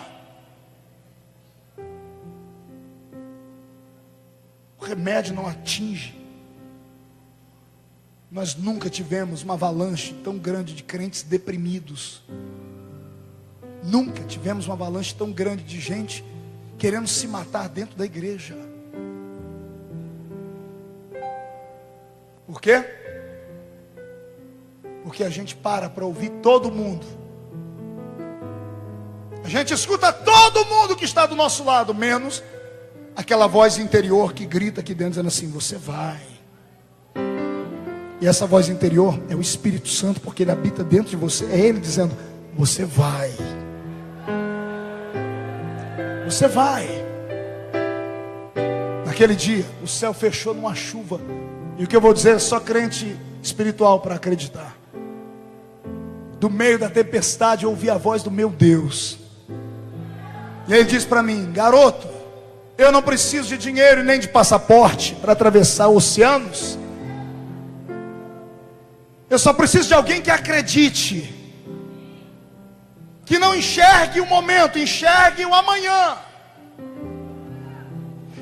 O remédio não atinge. Nós nunca tivemos uma avalanche tão grande de crentes deprimidos. Nunca tivemos uma avalanche tão grande de gente querendo se matar dentro da igreja. Por quê? Porque a gente para ouvir todo mundo. A gente escuta todo mundo que está do nosso lado, menos aquela voz interior que grita aqui dentro dizendo assim: você vai. E essa voz interior é o Espírito Santo, porque ele habita dentro de você. É ele dizendo: você vai. Você vai. Naquele dia o céu fechou numa chuva. E o que eu vou dizer é só crente espiritual para acreditar. Do meio da tempestade eu ouvi a voz do meu Deus. E ele disse para mim: garoto, eu não preciso de dinheiro e nem de passaporte para atravessar oceanos. Eu só preciso de alguém que acredite, que não enxergue o momento, enxergue o amanhã,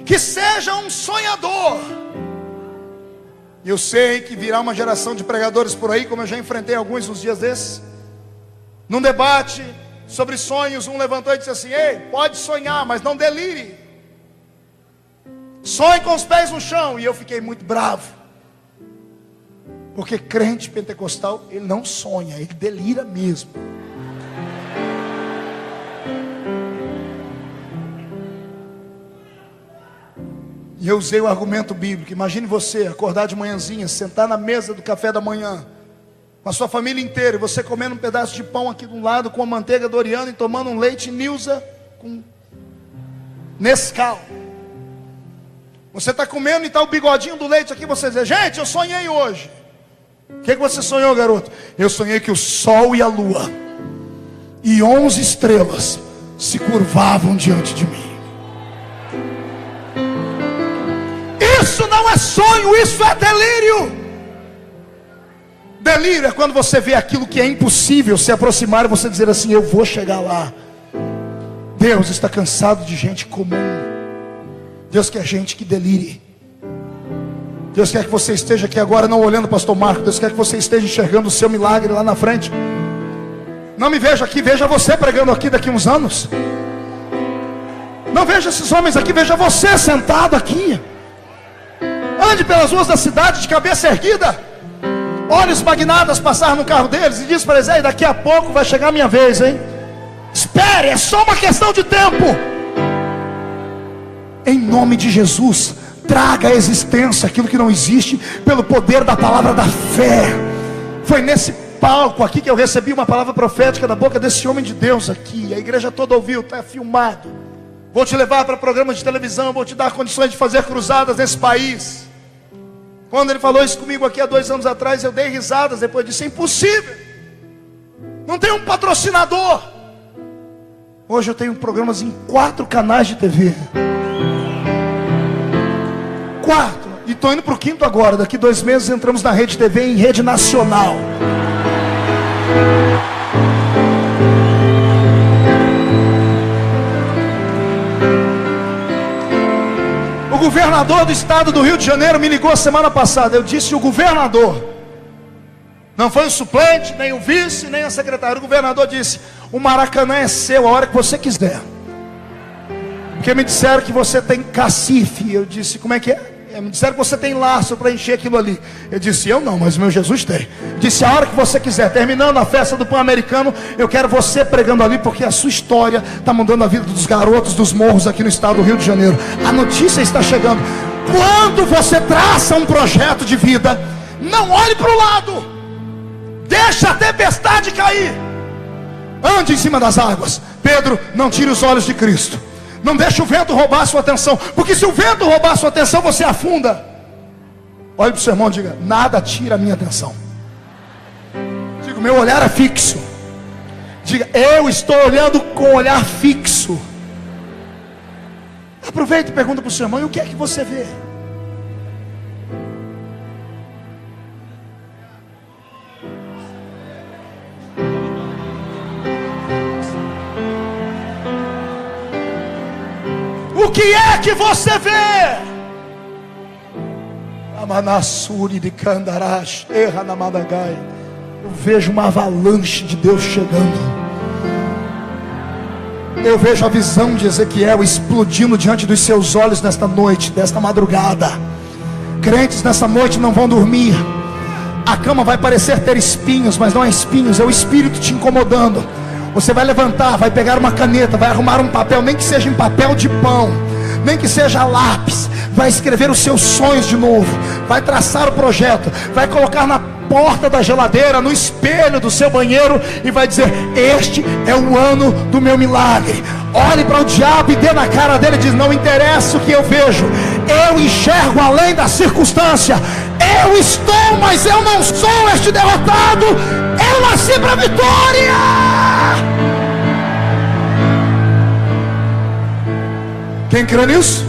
que seja um sonhador. E eu sei que virá uma geração de pregadores por aí, como eu já enfrentei alguns nos dias desses, num debate sobre sonhos, um levantou e disse assim: ei, pode sonhar, mas não delire. Sonhe com os pés no chão. E eu fiquei muito bravo, porque crente pentecostal, ele não sonha, ele delira mesmo. E eu usei o argumento bíblico. Imagine você acordar de manhãzinha, sentar na mesa do café da manhã, com a sua família inteira, e você comendo um pedaço de pão aqui de um lado, com a manteiga Doriana, e tomando um leite Nilza com Nescau. Você está comendo e está o bigodinho do leite aqui, você diz: gente, eu sonhei hoje. O que você sonhou, garoto? Eu sonhei que o sol e a lua e 11 estrelas se curvavam diante de mim. Isso não é sonho, isso é delírio. Delírio é quando você vê aquilo que é impossível se aproximar e você dizer assim: eu vou chegar lá. Deus está cansado de gente comum. Deus quer gente que delire. Deus quer que você esteja aqui agora não olhando o pastor Marco. Deus quer que você esteja enxergando o seu milagre lá na frente. Não me veja aqui, veja você pregando aqui daqui uns anos. Não veja esses homens aqui, veja você sentado aqui. Ande pelas ruas da cidade de cabeça erguida. Olhe os magnatas passar no carro deles e diz para eles: ei, daqui a pouco vai chegar a minha vez, hein? Espere, é só uma questão de tempo. Em nome de Jesus, traga à existência aquilo que não existe, pelo poder da palavra da fé. Foi nesse palco aqui que eu recebi uma palavra profética da boca desse homem de Deus aqui. A igreja toda ouviu, está filmado. Vou te levar para programas de televisão, vou te dar condições de fazer cruzadas nesse país. Quando ele falou isso comigo aqui há 2 anos atrás, eu dei risadas. Depois disse: é impossível, não tem um patrocinador. Hoje eu tenho programas em 4 canais de TV. 4, e estou indo para o 5º agora. Daqui 2 meses entramos na Rede TV, em rede nacional. O governador do estado do Rio de Janeiro me ligou semana passada. Eu disse: o governador, não foi o suplente, nem o vice, nem a secretária. O governador disse: o Maracanã é seu a hora que você quiser. Porque me disseram que você tem cacife. Eu disse: como é que é? Me disseram que você tem laço para encher aquilo ali. Eu disse: eu não, mas o meu Jesus tem. Disse: a hora que você quiser. Terminando a festa do Pan-Americano, eu quero você pregando ali, porque a sua história está mudando a vida dos garotos dos morros aqui no estado do Rio de Janeiro. A notícia está chegando. Quando você traça um projeto de vida, não olhe para o lado. Deixa a tempestade cair. Ande em cima das águas. Pedro, não tire os olhos de Cristo. Não deixe o vento roubar a sua atenção, porque se o vento roubar a sua atenção, você afunda. Olhe para o seu irmão e diga: nada tira a minha atenção. Diga: o meu olhar é fixo. Diga: eu estou olhando com olhar fixo. Aproveita e pergunta para o seu irmão: e o que é que você vê? O que é que você vê? Amanassuri de Candarash, erra na Madagai. Eu vejo uma avalanche de Deus chegando. Eu vejo a visão de Ezequiel explodindo diante dos seus olhos nesta noite, desta madrugada. Crentes nessa noite não vão dormir. A cama vai parecer ter espinhos, mas não é espinhos, é o Espírito te incomodando. Você vai levantar, vai pegar uma caneta, vai arrumar um papel, nem que seja em papel de pão, nem que seja lápis, vai escrever os seus sonhos de novo, vai traçar o projeto, vai colocar na porta da geladeira, no espelho do seu banheiro e vai dizer: este é o ano do meu milagre. Olhe para o diabo e dê na cara dele e diz: não interessa o que eu vejo, eu enxergo além da circunstância. Eu estou, mas eu não sou este derrotado. Eu nasci para a vitória. Quem crê nisso?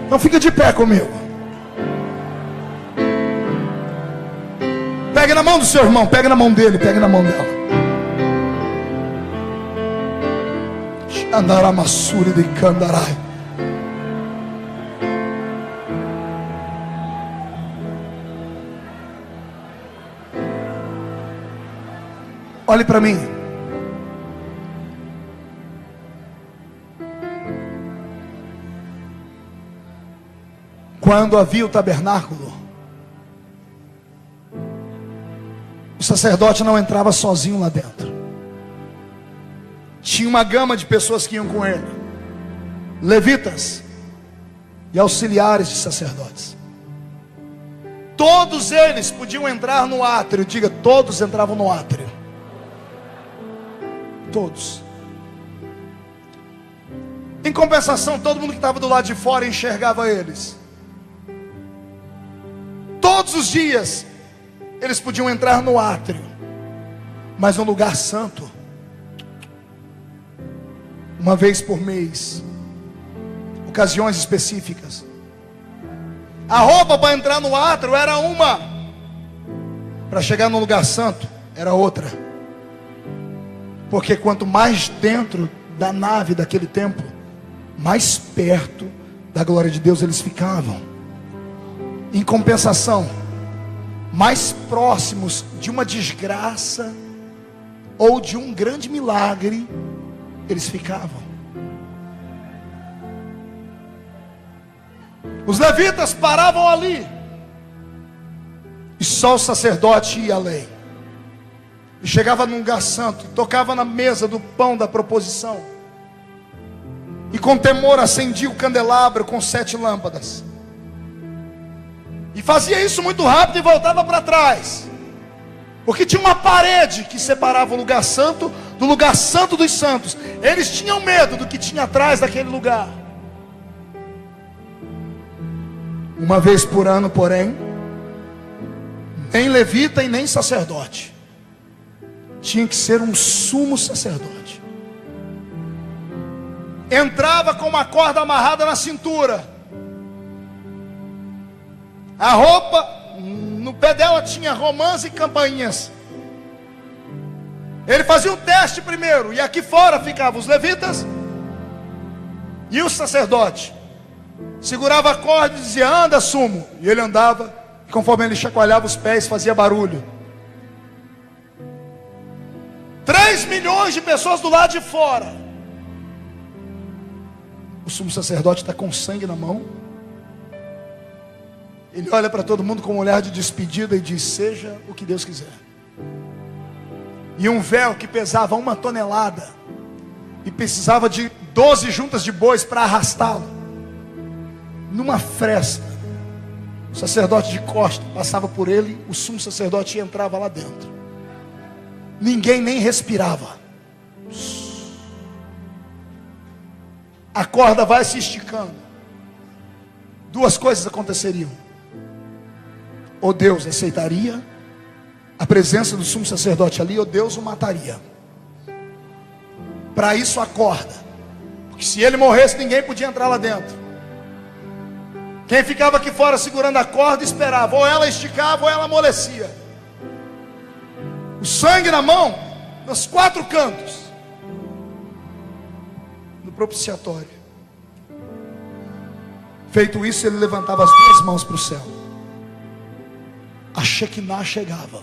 Então fica de pé comigo. Pegue na mão do seu irmão, pegue na mão dele, pegue na mão dela. Xandaramassuri de Candarai. Olhe para mim. quando havia o tabernáculo, o sacerdote não entrava sozinho lá dentro. Tinha uma gama de pessoas que iam com ele: levitas e auxiliares de sacerdotes. Todos eles podiam entrar no átrio. Diga, todos entravam no átrio. Todos. Em compensação, todo mundo que estava do lado de fora enxergava eles. Todos os dias eles podiam entrar no átrio, mas no lugar santo, uma vez por mês, ocasiões específicas. A roupa para entrar no átrio era uma, para chegar no lugar santo era outra. Porque quanto mais dentro da nave daquele templo, mais perto da glória de Deus eles ficavam. Em compensação, mais próximos de uma desgraça ou de um grande milagre eles ficavam. Os levitas paravam ali, e só o sacerdote ia além. E chegava num lugar santo, tocava na mesa do pão da proposição, e com temor acendia o candelabro com 7 lâmpadas. E fazia isso muito rápido e voltava para trás, porque tinha uma parede que separava o lugar santo do lugar santo dos santos. Eles tinham medo do que tinha atrás daquele lugar. Uma vez por ano, porém, nem levita e nem sacerdote, tinha que ser um sumo sacerdote. Entrava com uma corda amarrada na cintura. A roupa, no pé dela tinha romãs e campainhas. Ele fazia um teste primeiro, e aqui fora ficavam os levitas e o sacerdote. Segurava a corda e dizia: anda, sumo. E ele andava, e conforme ele chacoalhava os pés, fazia barulho. 3 milhões de pessoas do lado de fora. O sumo sacerdote está com sangue na mão. Ele olha para todo mundo com um olhar de despedida e diz: seja o que Deus quiser. E um véu que pesava 1 tonelada e precisava de 12 juntas de bois para arrastá-lo, numa fresta, o sacerdote de costa passava por ele, o sumo sacerdote entrava lá dentro. Ninguém nem respirava. A corda vai se esticando. 2 coisas aconteceriam: ou Deus aceitaria a presença do sumo sacerdote ali, ou Deus o mataria. Para isso a corda, porque se ele morresse ninguém podia entrar lá dentro. Quem ficava aqui fora segurando a corda esperava, ou ela esticava ou ela amolecia. O sangue na mão, nos 4 cantos, no propiciatório. Feito isso, ele levantava as 2 mãos para o céu. A Shekinah chegava.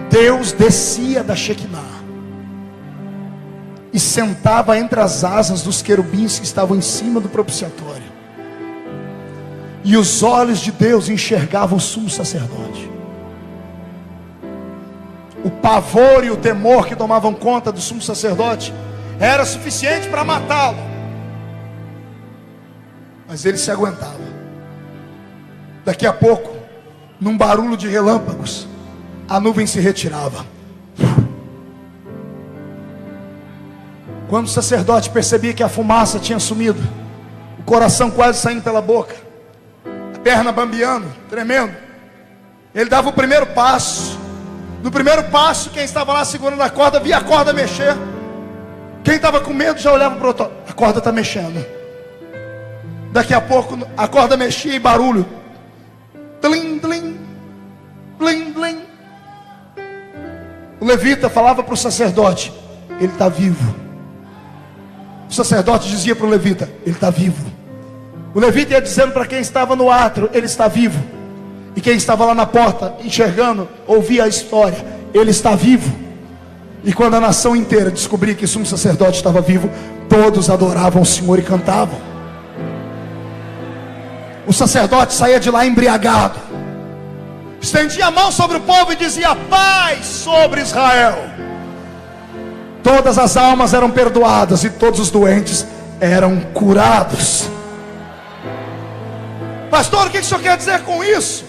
Deus descia da Shekinah e sentava entre as asas dos querubins que estavam em cima do propiciatório. E os olhos de Deus enxergavam o sumo sacerdote. O pavor e o temor que tomavam conta do sumo sacerdote era suficiente para matá-lo, mas ele se aguentava. Daqui a pouco, num barulho de relâmpagos, a nuvem se retirava. Quando o sacerdote percebia que a fumaça tinha sumido, o coração quase saindo pela boca, a perna bambeando, tremendo, ele dava o primeiro passo. No primeiro passo, quem estava lá segurando a corda via a corda mexer. Quem estava com medo já olhava para o outro: a corda está mexendo. Daqui a pouco a corda mexia e barulho. Tlim, tlim, tlim, tlim. O levita falava para o sacerdote: ele está vivo. O sacerdote dizia para o levita: ele está vivo. O levita ia dizendo para quem estava no átrio: ele está vivo. E quem estava lá na porta enxergando, ouvia a história: ele está vivo. E quando a nação inteira descobria que o sumo sacerdote estava vivo, todos adoravam o Senhor e cantavam. O sacerdote saía de lá embriagado, estendia a mão sobre o povo e dizia: paz sobre Israel. Todas as almas eram perdoadas e todos os doentes eram curados. Pastor, o que o senhor quer dizer com isso?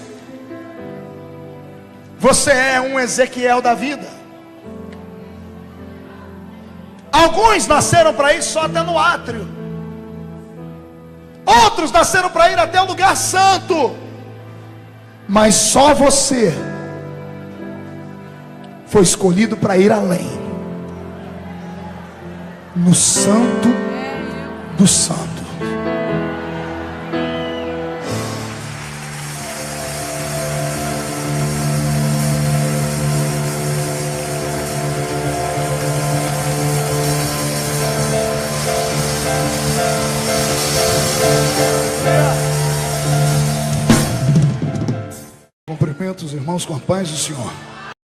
Você é um Ezequiel da vida. Alguns nasceram para ir só até no átrio, outros nasceram para ir até o lugar santo, mas só você foi escolhido para ir além, no santo do santo. Cumprimento os irmãos com a paz do Senhor.